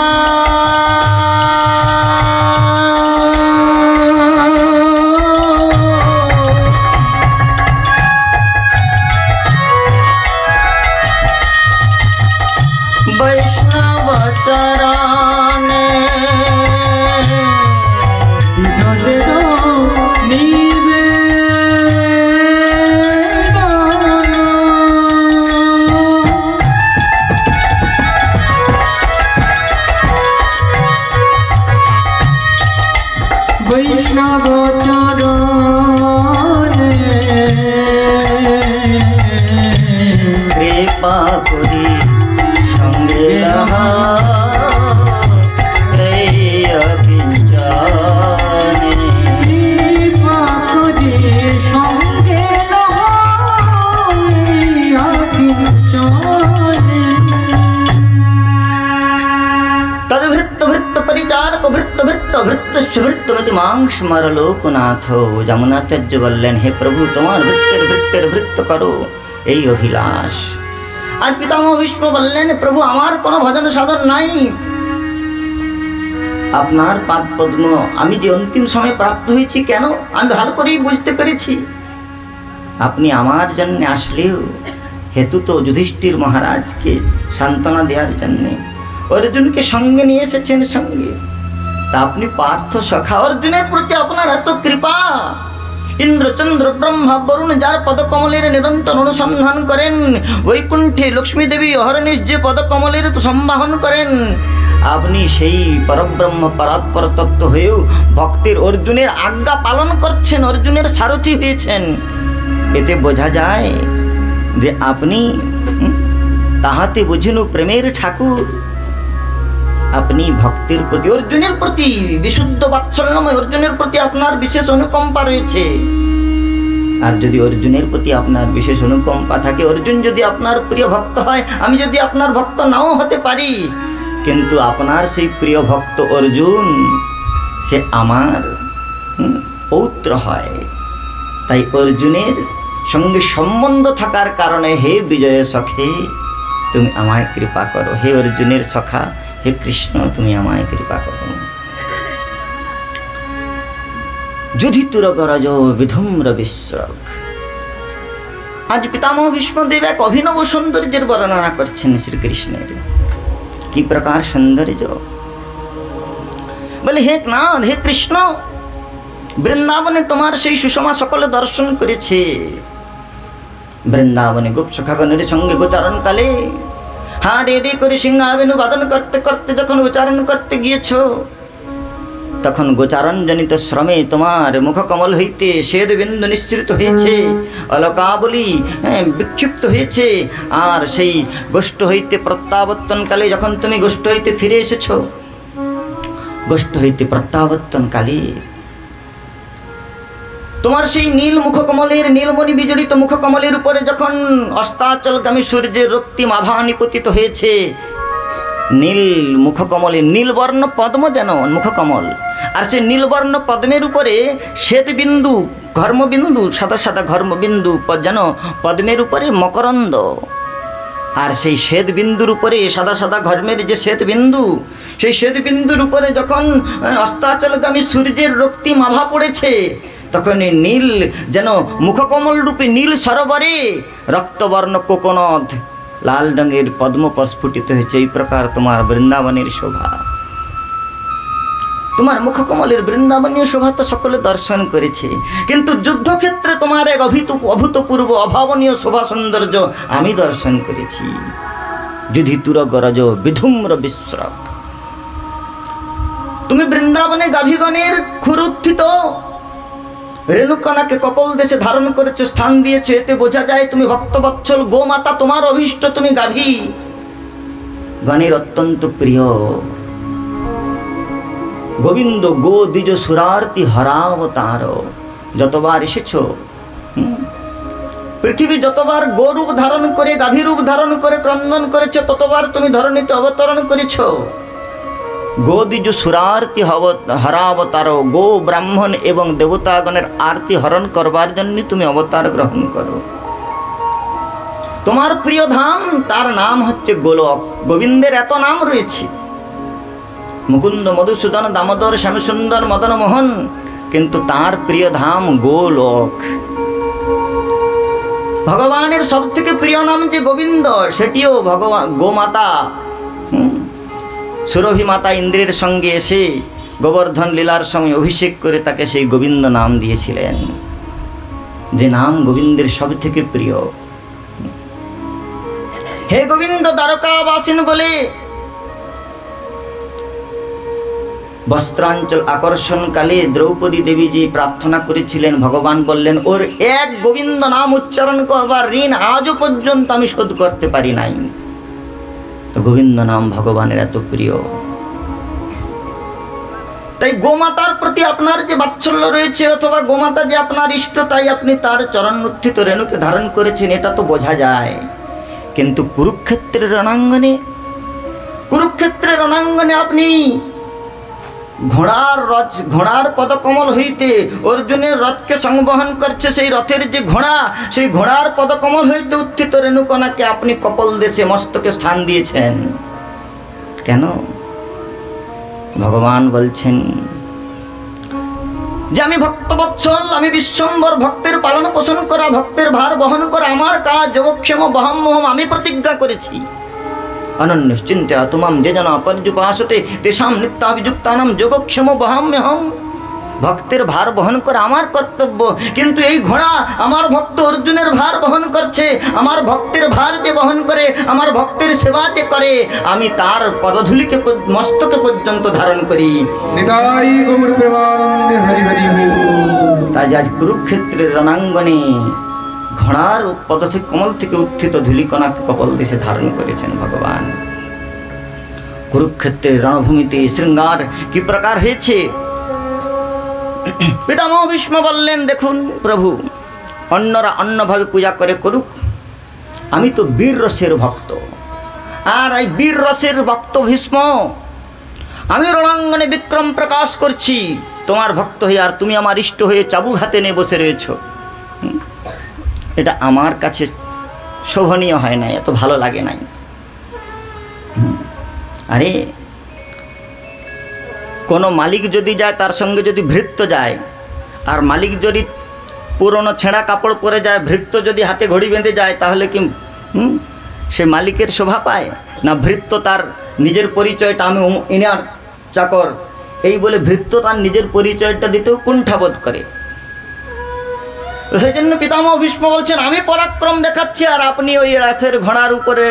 বৈষ্ণব চরণে বিনোদের বৈষ্ণব চরণে কৃপা করি সঙ্গে লহা এই অকিঞ্চনে কৃপা করি সঙ্গে লহা এই অকিঞ্চনে তদ্ভৃত্ত ভৃত্ত পরিচারক ভৃত্ত ভৃত্ত ভৃত্ত সুভৃত্তমতি মাং স্মরলোকনাথ। যমুনাচার্য বললেন, হে প্রভু, তোমার ভৃত্যের ভৃত্য করো এই অভিলাষ। আজ পিতামহ ভীষ্ম বললেন, প্রভু, আমার কোনো ভজন সাধন নাই, আপনার পাদ পদ্ম আমি যে অন্তিম সময়ে প্রাপ্ত হয়েছি, কেন আমি ভালো করেই বুঝতে পেরেছি। আপনি আমার জন্য আসলেও হেতু তো যুধিষ্ঠির মহারাজকে সান্ত্বনা দেওয়ার জন্যে অর্জুনকে সঙ্গে নিয়ে এসেছেন সঙ্গে। তা আপনি পার্থ সখা অর্জুনের প্রতি আপনার এত কৃপা। ইন্দ্র চন্দ্র ব্রহ্মা বরুণ যার পদকমলের নিরন্তর অনুসন্ধান করেন, বৈকুণ্ঠে লক্ষ্মী দেবী অহরনিশ যে পদকমলের সম্বাহন করেন, আপনি সেই পরব্রহ্ম পরাৎপর তত্ত্ব হয়েও ভক্তের অর্জুনের আজ্ঞা পালন করছেন, অর্জুনের সারথি হয়েছেন। এতে বোঝা যায় যে আপনি তাহাতে বুঝিনু প্রেমের ঠাকুর। আপনি ভক্তের প্রতি, অর্জুনের প্রতি বিশুদ্ধ বাৎসল্যময় অর্জুনের প্রতি আপনার বিশেষ অনুকম্পা রয়েছে। আর যদি অর্জুনের প্রতি আপনার বিশেষ অনুকম্পা থাকে, অর্জুন যদি আপনার প্রিয় ভক্ত হয়, আমি যদি আপনার ভক্ত নাও হতে পারি, কিন্তু আপনার সেই প্রিয় ভক্ত অর্জুন সে আমার পৌত্র হয়। তাই অর্জুনের সঙ্গে সম্বন্ধ থাকার কারণে হে বিজয় সখে তুমি আমায় কৃপা করো। হে অর্জুনের সখা, হে কৃষ্ণ, তুমি আমায় কৃপা করো। যুধিতুর গরজ বিধুম্র বিশ্রক। আজ পিতামহ ভীষ্মদেব এক অভিনব সৌন্দর্যের বর্ণনা করছেন শ্রীকৃষ্ণের। কি প্রকার সৌন্দর্য! বলে, হে নাথ, হে কৃষ্ণ, বৃন্দাবনে তোমার সেই সুষমা সকলে দর্শন করেছে। বৃন্দাবনে গোপ সখাগণের সঙ্গে গোচারণকালে হা রে রে করে সিংহাবেনু বাদন করতে করতে যখন উচ্চারণ করতে গিয়েছ, তখন গোচারণজনিত শ্রমে তোমার মুখকমল হইতে শ্বেত বিন্দু নিঃসৃত হয়েছে, অলকাবলী বিক্ষিপ্ত হয়েছে। আর সেই গোষ্ঠ হইতে প্রত্যাবর্তনকালে যখন তুমি গোষ্ঠ হইতে ফিরে এসেছ, গোষ্ঠ হইতে প্রত্যাবর্তনকালে তোমার সেই নীল মুখকমলের, নীলমণি বিজড়িত মুখকমলের উপরে যখন অস্তাচলগামী সূর্যের রক্তিম আভা নিপতিত হয়েছে, নীল মুখকমলে নীলবর্ণ পদ্ম যেন মুখকমল, আর সেই নীলবর্ণ পদ্মের উপরে শ্বেতবিন্দু ঘর্মবিন্দু, সাদা সাদা ঘর্মবিন্দু যেন পদ্মের উপরে মকরন্দ। আর সেই শ্বেতবিন্দুর উপরে সাদা সাদা ঘর্মের যে শ্বেতবিন্দু, সেই শ্বেতবিন্দুর উপরে যখন অস্তাচলগামী সূর্যের রক্তিম আভা পড়েছে, তখন নীল যেন মুখকমল রূপে নীল সরোবরে রক্তবর্ণ কোকনদ লাল রঙের পদ্ম প্রস্ফুটিত হয়েছে। এই প্রকার তোমার বৃন্দাবনের শোভা, তোমার মুখকমলের বৃন্দাবনীয় শোভা তো সকলে দর্শন করেছে, কিন্তু যুদ্ধক্ষেত্রে তোমার এক অভূতপূর্ব অভাবনীয় শোভা সৌন্দর্য আমি দর্শন করেছি। যুধিতুর গরজ বিধুম্র বিশ্রক। তুমি বৃন্দাবনে গাভীগণের ক্ষুরুত্থিত রেণুকণাকে কপল দেশে ধারণ করেছো, স্থান দিয়েছো। এতে বোঝা যায় তুমি ভক্তবৎসল গোমাতা, তোমার অভীষ্ট তুমি গাভী। গণের অত্যন্ত প্রিয়। গোবিন্দ গো দ্বিজ সুরার্তি হরাবতার। যতবার এসেছ, পৃথিবী যতবার গোরূপ ধারণ করে, গাভী রূপ ধারণ করে ক্রন্দন করেছ, ততবার তুমি ধরণীতে অবতরণ করেছ। গো দ্বিজ সুরার্তি হরাবতার। গো ব্রাহ্মণ এবং দেবতাগণের আরতি হরণ করবার জন্য তুমি অবতার গ্রহণ করো। তোমার প্রিয় ধাম, তার নাম হচ্ছে গোলক। গোবিন্দের এত নাম রয়েছে, মুকুন্দ, মধুসূদন, দামোদর, শ্যামসুন্দর, মদন মোহন, কিন্তু তার প্রিয় ধাম গোলক। ভগবানের সব থেকে প্রিয় নাম যে গোবিন্দ, সেটিও ভগবান গোমাতা সুরভি মাতা ইন্দ্রের সঙ্গে এসে গোবর্ধন লীলার সময় অভিষেক করে তাকে সেই গোবিন্দ নাম দিয়েছিলেন, যে নাম গোবিন্দের সব থেকে প্রিয়। হে গোবিন্দ দ্বারকাবাসিন বলে বস্ত্রাঞ্চল আকর্ষণকালে দ্রৌপদী দেবীজি প্রার্থনা করেছিলেন। ভগবান বললেন, ওর এক গোবিন্দ নাম উচ্চারণ করবার ঋণ আজও পর্যন্ত আমি শোধ করতে পারি নাই। তো গোবিন্দ নাম ভগবানের এত প্রিয়। তাই গোমাতার প্রতি আপনার যে বাৎসল্য রয়েছে, অথবা গোমাতা যে আপনার ইষ্ট, তাই আপনি তার চরণ উত্থিত রেণুকে ধারণ করেছেন, এটা তো বোঝা যায়। কিন্তু কুরুক্ষেত্রের রণাঙ্গনে আপনি ঘোড়ার পদকমল হইতে অর্জুনের রথকে সংবহন করছে, সেই রথের যে ঘোড়া, সেই ঘোড়ার পদকমল হইতে উত্থিত রেণুকণাকে আপনি কপল দেশে মস্তকে স্থান দিয়েছেন কেন? ভগবান বলছেন যে আমি ভক্তবৎসল, আমি বিশ্বম্বর, ভক্তের পালন পোষণ করা, ভক্তের ভার বহন করা আমার কাজ। যোগক্ষেম বহাম্যহম, আমি প্রতিজ্ঞা করেছি। অনন্যশ্চিন্তা তুমাম যে জন অপর্যুপাসতে তেষাম নিত্যাভিযুক্তানাম যোগক্ষেম বহাম্যহম। ভক্তের ভার বহন করা আমার কর্তব্য, কিন্তু এই ঘোড়া আমার ভক্ত অর্জুনের ভার বহন করছে। আমার ভক্তের ভার যে বহন করে, আমার ভক্তের সেবা যে করে, আমি তার পদধূলিকে মস্তকে পর্যন্ত ধারণ করি। নিতাই গৌর প্রেমানন্দে হরি হরি হরি। তাই আজ কুরুক্ষেত্রের রণাঙ্গনে ঘোড়ার পদ থেকে কমল থেকে উত্থিত ধূলিকণাকে কপল দেশে ধারণ করেছেন ভগবান। কুরুক্ষেত্রের রণভূমিতে শৃঙ্গার কি প্রকার হয়েছে। পিতামহ ভীষ্ম বললেন, দেখুন প্রভু, অন্যরা অন্যভাবে পূজা করে করুক, আমি তো বীর রসের ভক্ত, আর এই বীর রসের ভক্ত ভীষ্ম, আমি রণাঙ্গনে বিক্রম প্রকাশ করছি তোমার ভক্ত হয়ে, আর তুমি আমার ইষ্ট হয়ে চাবুক হাতে নিয়ে বসে রয়েছ। এটা আমার কাছে শোভনীয় হয় নাই, এত ভালো লাগে নাই। আরে কোনো মালিক যদি যায়, তার সঙ্গে যদি ভৃত্য যায়, আর মালিক যদি পুরনো ছেঁড়া কাপড় পরে যায়, ভৃত্য যদি হাতে ঘড়ি বেঁধে যায়, তাহলে কি সে মালিকের শোভা পায় না? ভৃত্য তার নিজের পরিচয়টা, আমি ইনার চাকর, এই বলে ভৃত্য তার নিজের পরিচয়টা দিতেও কুণ্ঠাবোধ করে। সেই জন্য পিতামহ ভীষ্ম বলছেন, আমি পরাক্রম দেখাচ্ছি, আর আপনি ওই রথের ঘোড়ার উপরে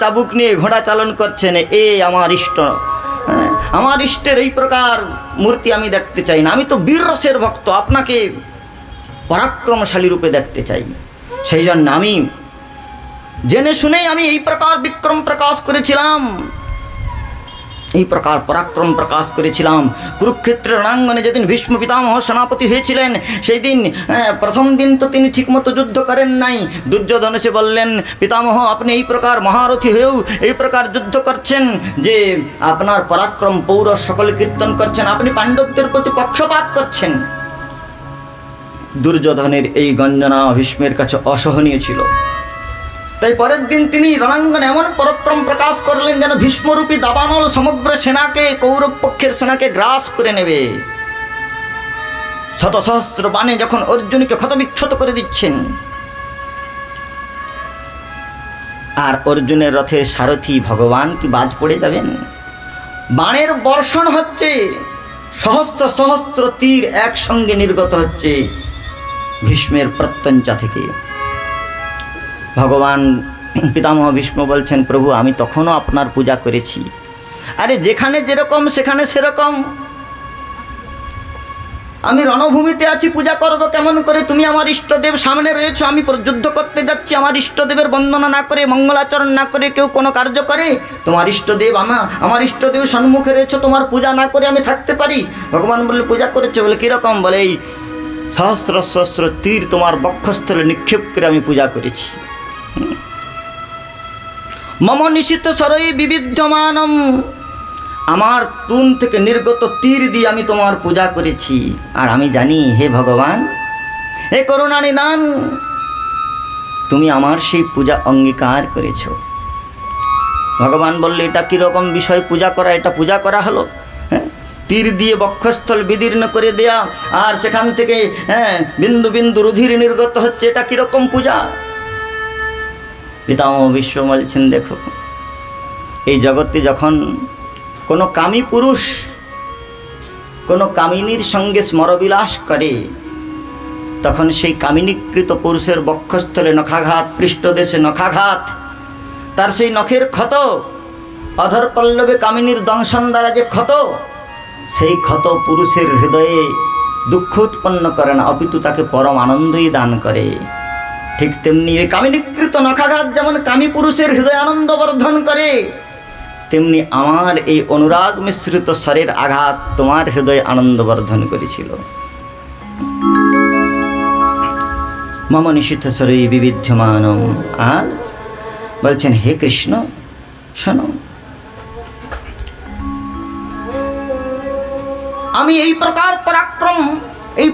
চাবুক নিয়ে ঘোড়া চালন করছেন। আমার ইষ্ট, আমার ইষ্টের এই প্রকার মূর্তি আমি দেখতে চাই না। আমি তো বীর রসের ভক্ত, আপনাকে পরাক্রমশালী রূপে দেখতে চাই। সেই জন্য আমি জেনে শুনেই আমি এই প্রকার বিক্রম প্রকাশ করেছিলাম, এই প্রকার পরাক্রম প্রকাশ করেছিলাম। কুরুক্ষেত্রের রণাঙ্গনে যেদিন ভীষ্ম পিতামহ সেনাপতি হয়েছিলেন, সেই দিন প্রথম দিন তো তিনি ঠিকমতো যুদ্ধ করেন নাই। দুর্যোধন এসে বললেন, পিতামহ আপনি এই প্রকার মহারথী হয়েও এই প্রকার যুদ্ধ করছেন, যে আপনার পরাক্রম পৌরষ সকল কীর্তন করছেন, আপনি পাণ্ডবদের প্রতি পক্ষপাত করছেন। দুর্যোধনের এই গঞ্জনা ভীষ্মের কাছে অসহনীয় ছিল। তাই পরের দিন তিনি রণাঙ্গনে এমন পরাক্রম প্রকাশ করলেন, যেন ভীষ্মরূপী দাবানল সমগ্র সেনাকে, কৌরব পক্ষের সেনাকে গ্রাস করে নেবে। শত সহস্র বাণে যখন অর্জুনকে ক্ষতবিক্ষত করে দিচ্ছেন, আর অর্জুনের রথের সারথি ভগবান কি বাদ পড়ে যাবেন? বাণের বর্ষণ হচ্ছে, সহস্র সহস্র তীর একসঙ্গে নির্গত হচ্ছে ভীষ্মের প্রত্যঞ্চা থেকে। ভগবান পিতামহ ভীষ্ম বলছেন, প্রভু আমি তখনও আপনার পূজা করেছি। আরে যেখানে যেরকম সেখানে সেরকম। আমি রণভূমিতে আছি, পূজা করব কেমন করে? তুমি আমার ইষ্টদেব সামনে রয়েছো, আমি যুদ্ধ করতে যাচ্ছি, আমার ইষ্টদেবের বন্দনা না করে, মঙ্গলাচরণ না করে কেউ কোনো কার্য করে? তোমার ইষ্টদেব আমার ইষ্টদেব সম্মুখে রয়েছে, তোমার পূজা না করে আমি থাকতে পারি? ভগবান বললে পূজা করেছে। বলে কীরকম? বলে এই সহস্র সহস্র তীর তোমার বক্ষস্থলে নিক্ষেপ করে আমি পূজা করেছি। মম নিশিত সরই বিবিধ্যমানম, আমার তুন থেকে নির্গত তীর দিয়ে আমি তোমার পূজা করেছি। আর আমি জানি হে ভগবান, হে করুণা নিদান, তুমি আমার সেই পূজা অঙ্গীকার করেছ। ভগবান বললে এটা কীরকম বিষয় পূজা করা? এটা পূজা করা হলো? হ্যাঁ, তীর দিয়ে বক্ষস্থল বিদীর্ণ করে দেয়া, আর সেখান থেকে বিন্দু বিন্দু রুধির নির্গত হচ্ছে, এটা কীরকম পূজা? পিতামহ বিশ্ব বলছেন, দেখো এই জগতে যখন কোনো কামী পুরুষ কোনো কামিনীর সঙ্গে স্মরবিলাস করে, তখন সেই কামিনীকৃত পুরুষের বক্ষস্থলে নখাঘাত, পৃষ্ঠদেশে নখাঘাত, তার সেই নখের ক্ষত, অধর পল্লবে কামিনীর দংশন দ্বারা যে ক্ষত, সেই ক্ষত পুরুষের হৃদয়ে দুঃখ উৎপন্ন করে না, অপিতু তাকে পরম আনন্দই দান করে। ঠিক তেমনি এই কামিনীকৃত নখাঘাত যেমন কামী পুরুষের হৃদয় আনন্দ বর্ধন করে, তেমনি আমার এই অনুরাগ মিশ্রিত স্বরের আঘাত তোমার হৃদয়ে আনন্দ বর্ধন করেছিল। মম নিশিত স্বরে বিবিধ্যমানম। আর বলছেন, হে কৃষ্ণ শোনো, আমি এই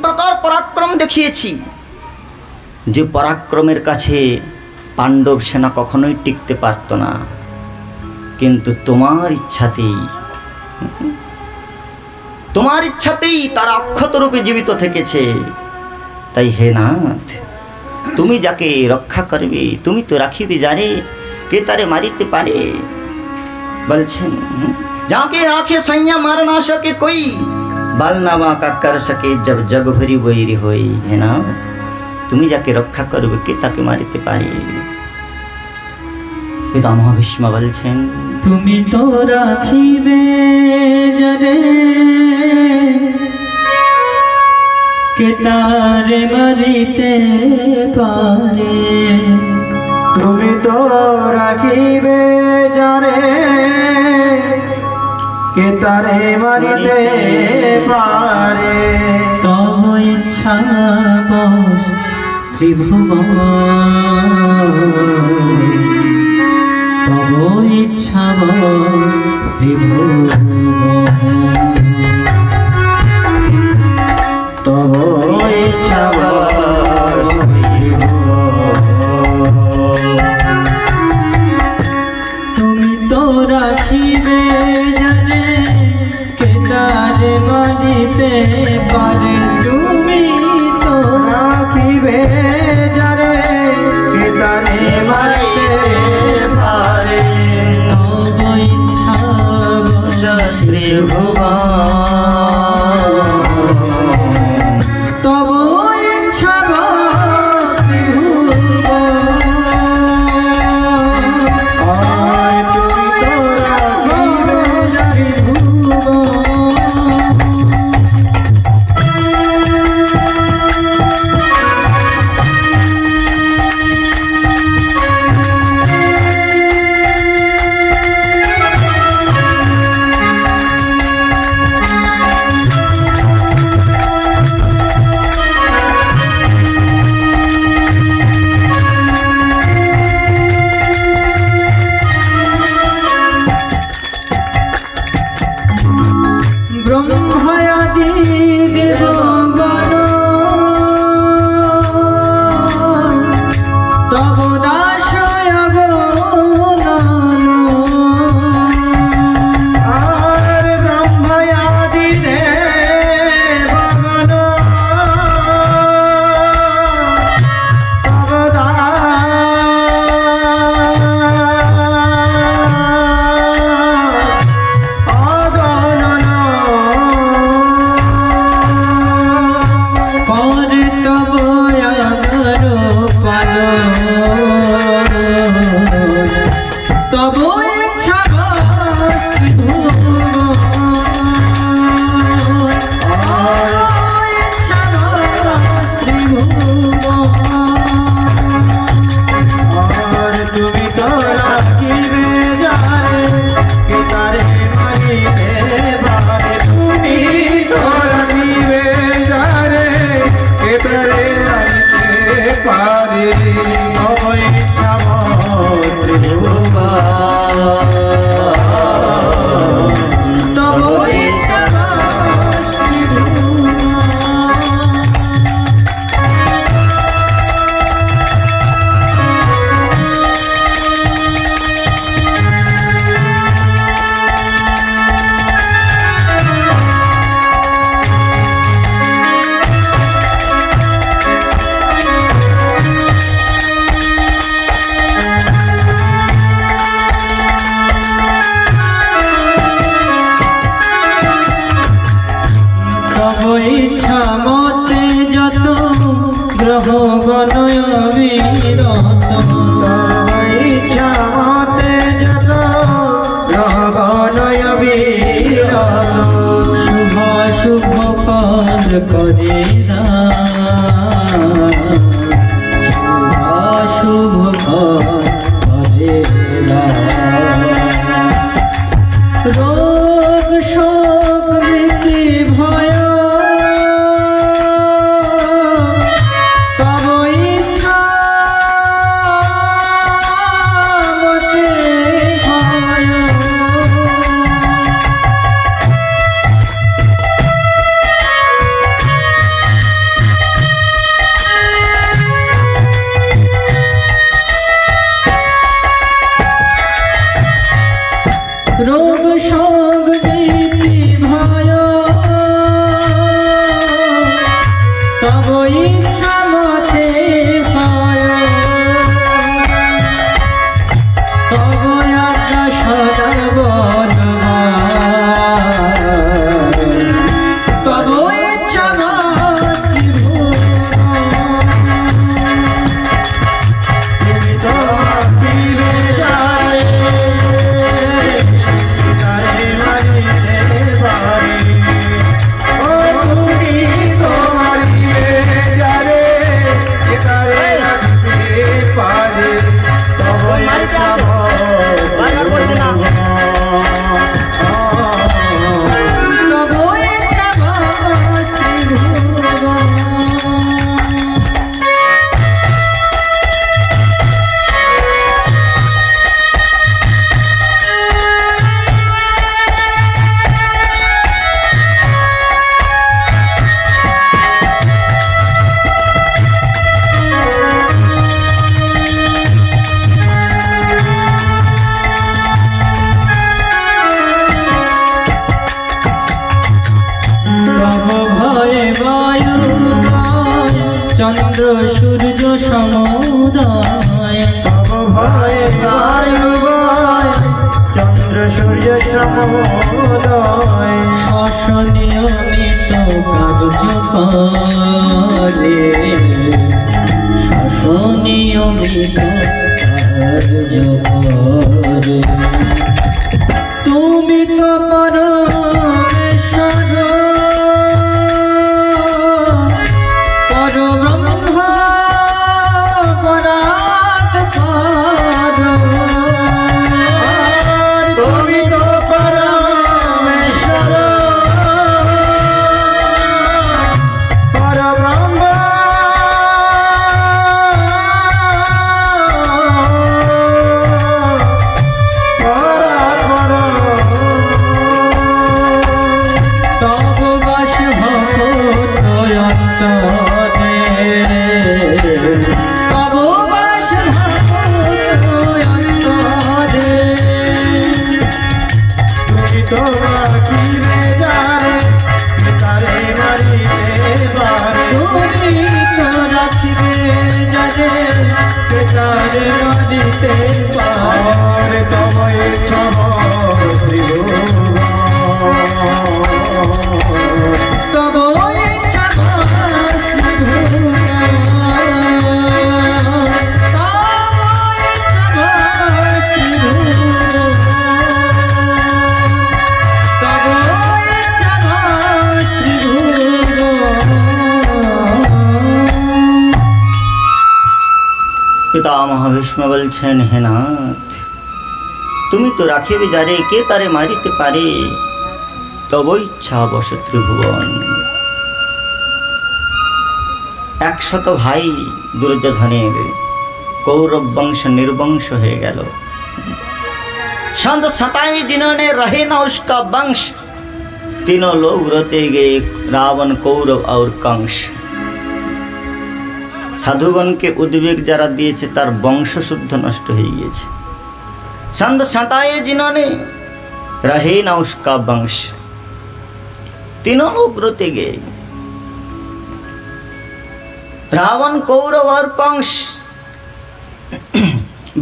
প্রকার পরাক্রম দেখিয়েছি যে পরাক্রমের কাছে পাণ্ডব সেনা কখনোই টিকতে পারত না, কিন্তু তোমার ইচ্ছাতেই তারা অক্ষত রূপে জীবিত থেকেছে। তাই হে নাথ, তুমি যাকে রক্ষা করবে তুমি তো রাখিবে যারে, কে তারে মারিতে পারে? বলছেন, যাকে আঁখে সাইয়া মার না সকে কই, বালনা বাঁকা কর সকে জব জগ ভরি বৈরি হই। হে নাথ, তুমি যাকে রক্ষা করবে কে তাকে মারিতে পারে? পিতামহ ভীষ্ম বলছেন, তুমি তো রাখিবে যারে, কে তারে মারিতে পারে? তুমি তো রাখিবে যারে, কে তারে মারিতে পারে? তব ইচ্ছা বশ ত্রিভুবন, তব ইচ্ছা বশ ত্রিভুবন, তব ইচ্ছা বশ ত্রিভুবন। তুমি তো রাখিবে যারে, কে তারে মারিতে পারে? তুমি তো রাখিবে যারে, কে তারে মারিতে পারে? তব ইচ্ছা বশ ত্রিভুবন, তব ইচ্ছা বশ ত্রিভুবন। আর তুমি তো রাখিবে যারে, ব্রহ্মাদি দেবগণ তব দাসয় গণন। আর ব্রহ্মাদি দেবগণ তব দাস অগণন। তব ইচ্ছা মতে যত গ্রহ গণয় বিরত ইচ্ছা মতে যত গ্রহণয় বিরত শুভ শুভ কাজ করে শুভ কাজ করে রোগ শোক ভীতি ভয় তব ইচ্ছা মতে হয় রোগ শোক ভীতি ভয় তব ইচ্ছা মতে হয় তব আজ্ঞা সর্বদমান তব ইচ্ছা মতে তুমি তো ফিরে যায় তারে মারিতে পারে ও তুমি তো মারিতে যারে তারে রাখতে পারে তব ইচ্ছা বারবার বলছি না। তব ইচ্ছা মতে তব ভয়ে বায়ু চন্দ্র সূর্য সমুদয় তব ভয়ে বায়ু বয় চন্দ্র সূর্য সমুদয় শ্বাস নিয়মিত কার্য করে শ্বাস নিয়মিত কার্য করে তুমি তো পরমেশ্বর পরব্রহ্ম পরাৎপর তুমি তো পরমেশ্বর পরব্রহ্ম পরাৎপর তব বাস ভগত অন্তরে তব বাস ভগত অন্তরে তুমি তো ফিরে যারে তারে মারিতে পারে তুমি তো রাখিবে যারে তারে নদীতে পার আর তব ইচ্ছা তব ইচ্ছা পিতামহ ভীষ্ম বলছেন, হে নাথ, তুমি তো রাখিবে যারে কে তারে মারিতে পারে, তব ইচ্ছা বশ ত্রিভুবন। 100 ভাই দুর্যোধনের কৌরব বংশ নির্বংশ হয়ে গেল। संत 27 जिन्होंने रहे ना उसका वंश, तीनों लोग रोते गए, रावण, कौरव और कंस। সাধুগণকে উদ্বেগ যারা দিয়েছে তার বংশ শুদ্ধ নষ্ট হয়ে গিয়েছে। संत 27 जिन्होंने रहे ना उसका वंश, तीनों लोग रोते गए, रावण, कौरव और कंस।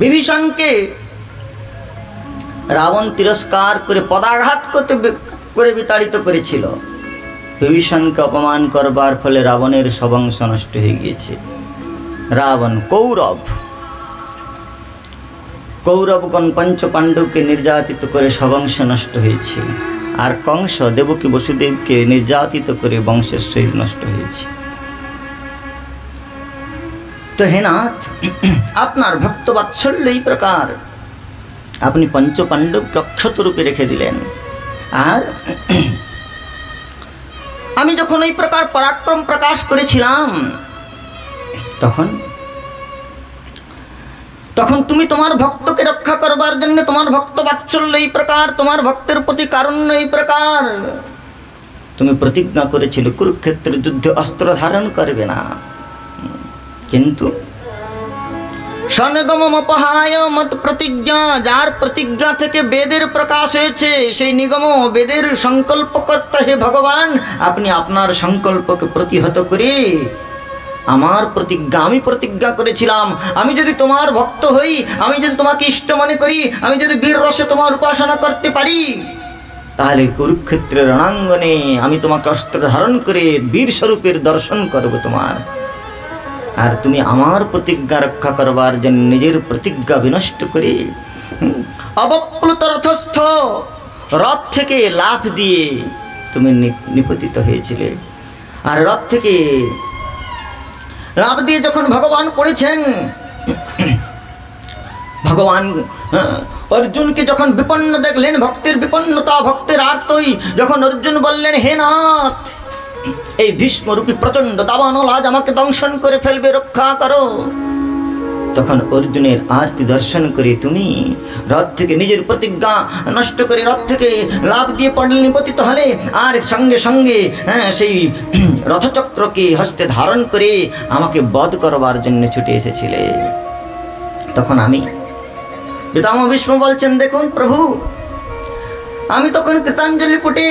বিভীষণকে রাবণ তিরস্কার করে পদাঘাত করে বিতাড়িত করেছিল। বিভীষণকে অপমান করবার ফলে রাবণের সবংশ নষ্ট হয়ে গিয়েছে। রাবণ কৌরবগণ পঞ্চ পাণ্ডবকে নির্যাতিত করে সবংশ নষ্ট হয়েছে, আর কংস দেবকী বসুদেবকে নির্যাতিত করে বংশের সহিত নষ্ট হয়েছে। তো হে নাথ, আপনার ভক্ত বাৎসল্য এই প্রকার, আপনি পঞ্চ পাণ্ডবকে অক্ষত রূপে রেখে দিলেন। আর আমি যখন এই প্রকার পরাক্রম প্রকাশ করেছিলাম, তখন তুমি তোমার ভক্তকে রক্ষা করবার জন্য, তোমার ভক্ত বাৎসল্য এই প্রকার, তোমার ভক্তের প্রতি কারুণ্য এই প্রকার, তুমি প্রতিজ্ঞা করেছিলে কুরুক্ষেত্রের যুদ্ধে অস্ত্র ধারণ করবে না। কিন্তু স্বনিগমমপহায় মত প্রতিজ্ঞা, যার প্রতিজ্ঞা থেকে বেদের প্রকাশ হয়েছে, সেই নিগম বেদের সংকল্পকর্তা হে ভগবান, আপনি আপনার সংকল্পকে প্রতিহত করে আমার প্রতিজ্ঞা, আমি প্রতিজ্ঞা করেছিলাম, আমি যদি তোমার ভক্ত হই, আমি যদি তোমাকে ইষ্ট মনে করি, আমি যদি বীর রসে তোমার উপাসনা করতে পারি, তাহলে কুরুক্ষেত্রের রণাঙ্গনে আমি তোমাকে অস্ত্র ধারণ করে বীর স্বরূপের দর্শন করব তোমার। আর তুমি আমার প্রতিজ্ঞা রক্ষা করবার জন্য নিজের প্রতিজ্ঞা বিনষ্ট করে অবপ্লুত রথস্থ রথ থেকে লাফ দিয়ে তুমি নিপতিত হয়েছিলে। আর রথ থেকে লাফ দিয়ে যখন ভগবান পড়েছেন, ভগবান অর্জুনকে যখন বিপন্ন দেখলেন, ভক্তের বিপন্নতা, ভক্তের আর্তই, যখন অর্জুন বললেন হে নাথ, এই ভীষ্মরূপী প্রচণ্ড দাবানল আজ আমাকে দংশন করে ফেলবে, রক্ষা করো। তখন অর্জুনের আরতি দর্শন করে তুমি রথ থেকে নিজের প্রতিজ্ঞা নষ্ট করে রথ থেকে লাফ দিয়ে পড়লে, নিপতিত হলে, আর সঙ্গে সঙ্গে সেই রথচক্রকে হস্তে ধারণ করে আমাকে বধ করবার জন্য ছুটে এসেছিলে। তখন আমি, পিতামহ ভীষ্ম বলছেন, দেখুন প্রভু, আমি তখন কৃতাঞ্জলি পুটে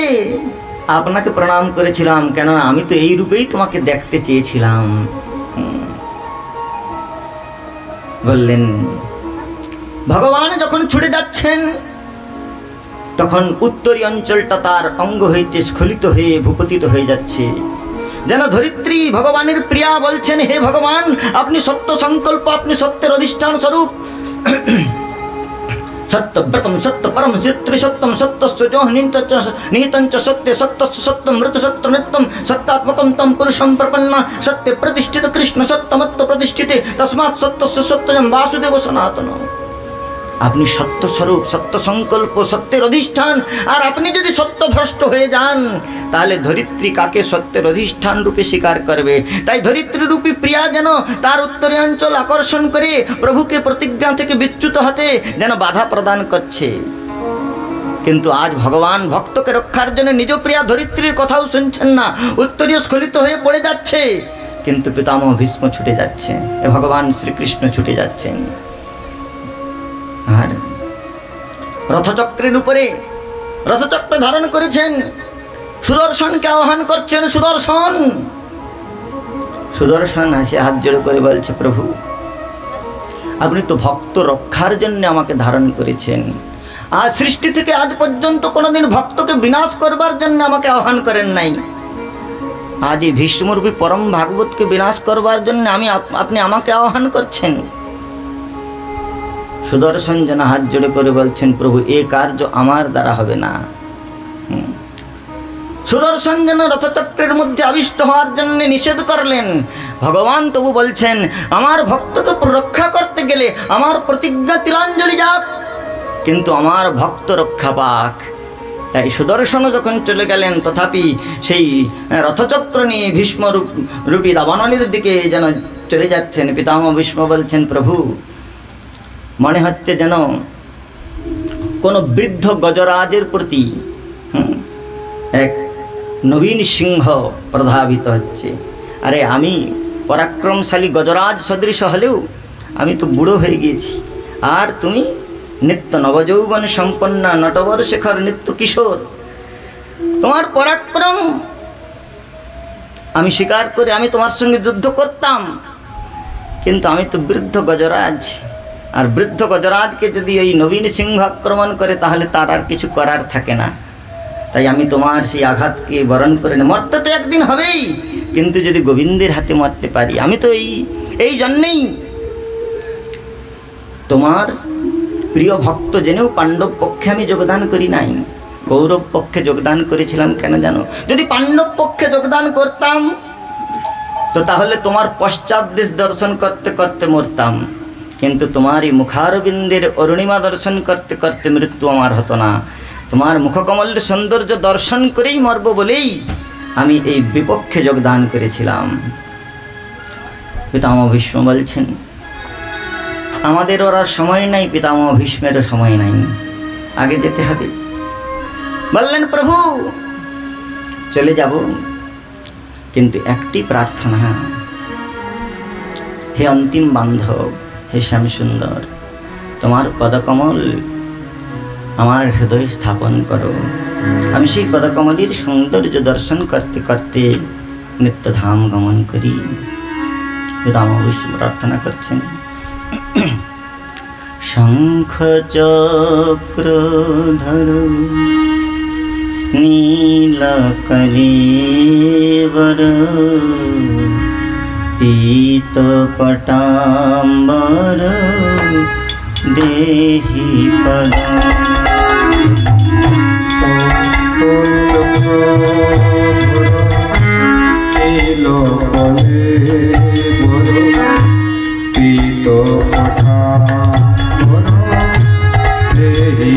আপনাকে প্রণাম করেছিলাম, কেননা আমি তো এই রূপেই তোমাকে দেখতে চেয়েছিলাম। বললেন, ভগবান যখন ছুটে যাচ্ছেন, তখন উত্তরী অঞ্চলটা তার অঙ্গ হইতে স্খলিত হয়ে ভূপতিত হয়ে যাচ্ছে, যেন ধরিত্রী ভগবানের প্রিয়া বলছেন, হে ভগবান, আপনি সত্য সংকল্প, আপনি সত্যের অধিষ্ঠান স্বরূপ, সত্যব্রতম সত্য পরম সত্যম সত্যস্য জো নিহিতঞ্চ সত্যে সত্যস্য সত্যম মৃত সত্য নিত্যম সত্যাত্মকম তম পুরুষম প্রপন্না সত্যে প্রতিষ্ঠিত কৃষ্ণ সত্যমত্ব প্রতিষ্ঠিতে তস্মাৎ সত্যস্য সত্যম বাসুদেব সনাতন। আপনি সত্য স্বরূপ, সত্য সংকল্প, সত্যের অধিষ্ঠান, আর আপনি যদি সত্যভ্রষ্ট হয়ে যান, তাহলে ধরিত্রী কাকে সত্যের অধিষ্ঠান রূপে স্বীকার করবে? তাই ধরিত্রী রূপী প্রিয়া যেন তার উত্তরাঞ্চল আকর্ষণ করে প্রভুকে প্রতিজ্ঞা থেকে বিচ্যুত হতে যেন বাধা প্রদান করছে। কিন্তু আজ ভগবান ভক্তকে রক্ষার জন্য নিজ প্রিয়া ধরিত্রীর কথাও শুনছেন না, উত্তরীয় স্খলিত হয়ে পড়ে যাচ্ছে, কিন্তু পিতামহ ভীষ্ম ছুটে যাচ্ছে, ভগবান শ্রীকৃষ্ণ ছুটে যাচ্ছেন। আর রথচক্রের উপরে রথচক্র ধারণ করেছেন, সুদর্শনকে আহ্বান করছেন, সুদর্শন। সুদর্শন হাসি হাত জোড়ে করে বলছে, প্রভু, আপনি তো ভক্ত রক্ষার জন্য আমাকে ধারণ করেছেন, আর সৃষ্টি থেকে আজ পর্যন্ত কোনোদিন ভক্তকে বিনাশ করবার জন্য আমাকে আহ্বান করেন নাই। আজ এই ভীষ্মরূপী পরম ভাগবতকে বিনাশ করবার জন্য আপনি আমাকে আহ্বান করছেন। সুদর্শন যেন হাত জোড়ে করে বলছেন, প্রভু, এ কার্য আমার দ্বারা হবে না। সুদর্শন যেন রথচক্রের মধ্যে আবিষ্ট হওয়ার জন্য নিষেধ করলেন। ভগবান তবু বলছেন, আমার ভক্তকে রক্ষা করতে গেলে আমার প্রতিজ্ঞা তিলাঞ্জলি যাক, কিন্তু আমার ভক্ত রক্ষা পাক। তাই সুদর্শন যখন চলে গেলেন, তথাপি সেই রথচক্র নিয়ে ভীষ্ম রূপী দাবানলের দিকে যেন চলে যাচ্ছেন। পিতামহ ভীষ্ম বলছেন, প্রভু, মনে হচ্ছে যেন কোনো বৃদ্ধ গজরাজের প্রতি এক নবীন সিংহ প্রধাবিত হচ্ছে। আরে আমি পরাক্রমশালী গজরাজ সদৃশ হলেও আমি তো বুড়ো হয়ে গিয়েছি, আর তুমি নিত্য নবযৌবন সম্পন্না নটবর শেখর নিত্য কিশোর। তোমার পরাক্রম আমি স্বীকার করে আমি তোমার সঙ্গে যুদ্ধ করতাম, কিন্তু আমি তো বৃদ্ধ গজরাজ, আর বৃদ্ধ গজরাজকে যদি ওই নবীন সিংহ আক্রমণ করে, তাহলে তার আর কিছু করার থাকে না। তাই আমি তোমার সেই আঘাতকে বরণ করে নে। মরতে তো একদিন হবেই, কিন্তু যদি গোবিন্দের হাতে মরতে পারি। আমি তো এই জন্যেই তোমার প্রিয় ভক্ত জেনেও পাণ্ডব পক্ষে আমি যোগদান করি নাই, কৌরব পক্ষে যোগদান করেছিলাম। কেন জানো? যদি পাণ্ডব পক্ষে যোগদান করতাম তো তাহলে তোমার পশ্চাৎ দেশ দর্শন করতে করতে মরতাম, কিন্তু তোমার এই মুখারবিন্দের অরুণিমা দর্শন করতে করতে মৃত্যু আমার হতো না। তোমার মুখকমলের সৌন্দর্য দর্শন করেই মরব বলেই আমি এই বিপক্ষে যোগদান করেছিলাম। পিতামহ ভীষ্ম বলছেন, আমাদের ওরা সময় নাই, পিতামহ ভীষ্মেরও সময় নাই, আগে যেতে হবে। বললেন, প্রভু চলে যাব, কিন্তু একটি প্রার্থনা, হে অন্তিম বান্ধব, হে শ্যাম সুন্দর, তোমার পদকমল আমার হৃদয় স্থাপন করো। আমি সেই পদকমলের সৌন্দর্য দর্শন করতে করতে নিত্যধাম গমন করি। পিতামহ ভীষ্ম প্রার্থনা করছেন, শঙ্খ চক্র ধর নীল কলেবর পীত পটাম্বর দেহি পদ। শঙ্খ চক্র নীল কলেবর পীত পটাম্বর দেহি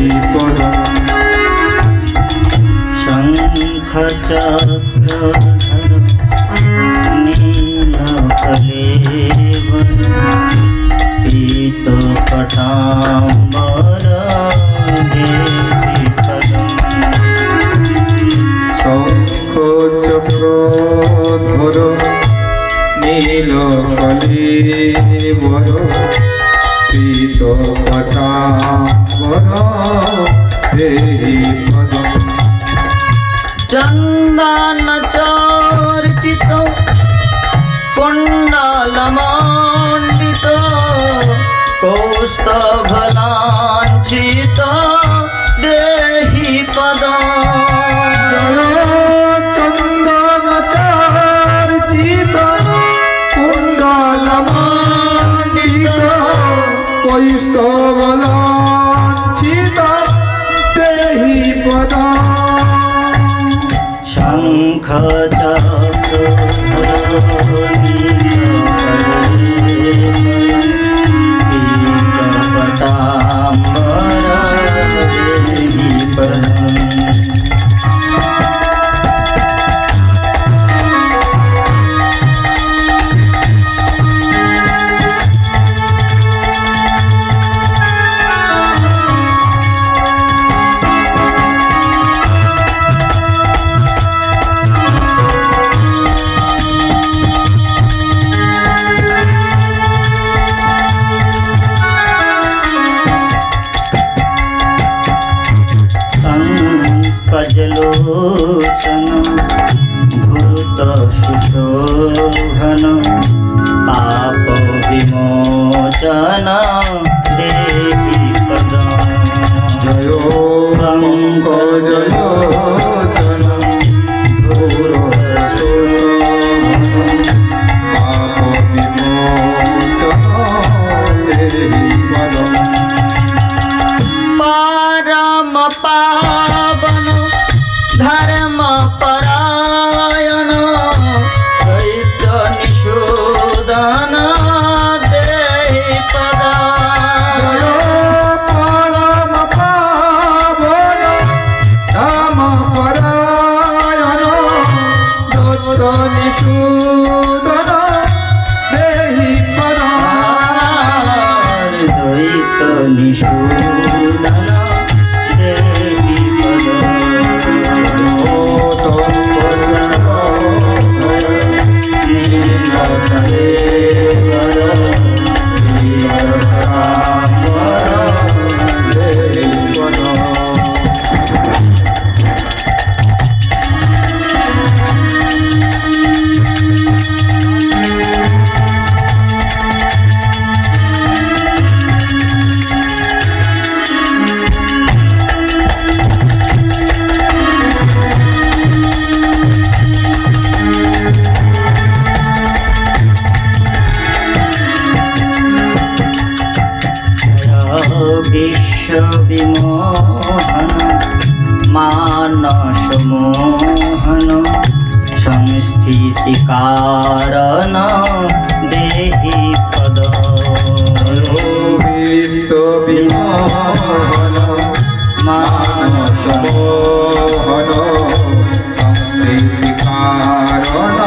পদম। শঙ্খ চক্র ধর নীল কলেবর পীত পটাম্বর দেহি পদম। চন্দন চর্চিত কুণ্ডলমণ্ডিত কৌস্তভলাঞ্ছিত দেহি পদম। চন্দন চর্চিত কুণ্ডলমণ্ডিত কৌস্তভলাঞ্ছিত দেহি পদম। শঙ্খ চক্র পটাম্বর দেহি পদম। লোচন ভূত সুশোভন পাপ বিমোচন দেহি পদম। জয় রঙ্গ জয় চন ঘোর পাপ বিমোচন দেহি পদম। পরম পাবন ধর্ম পরায়ণ দৈত্য নিশোধন विमोहन मानस मोहन संस्थिति कारण देहि पद विश्व विमोहन मानस मोहन संस्कृति कारण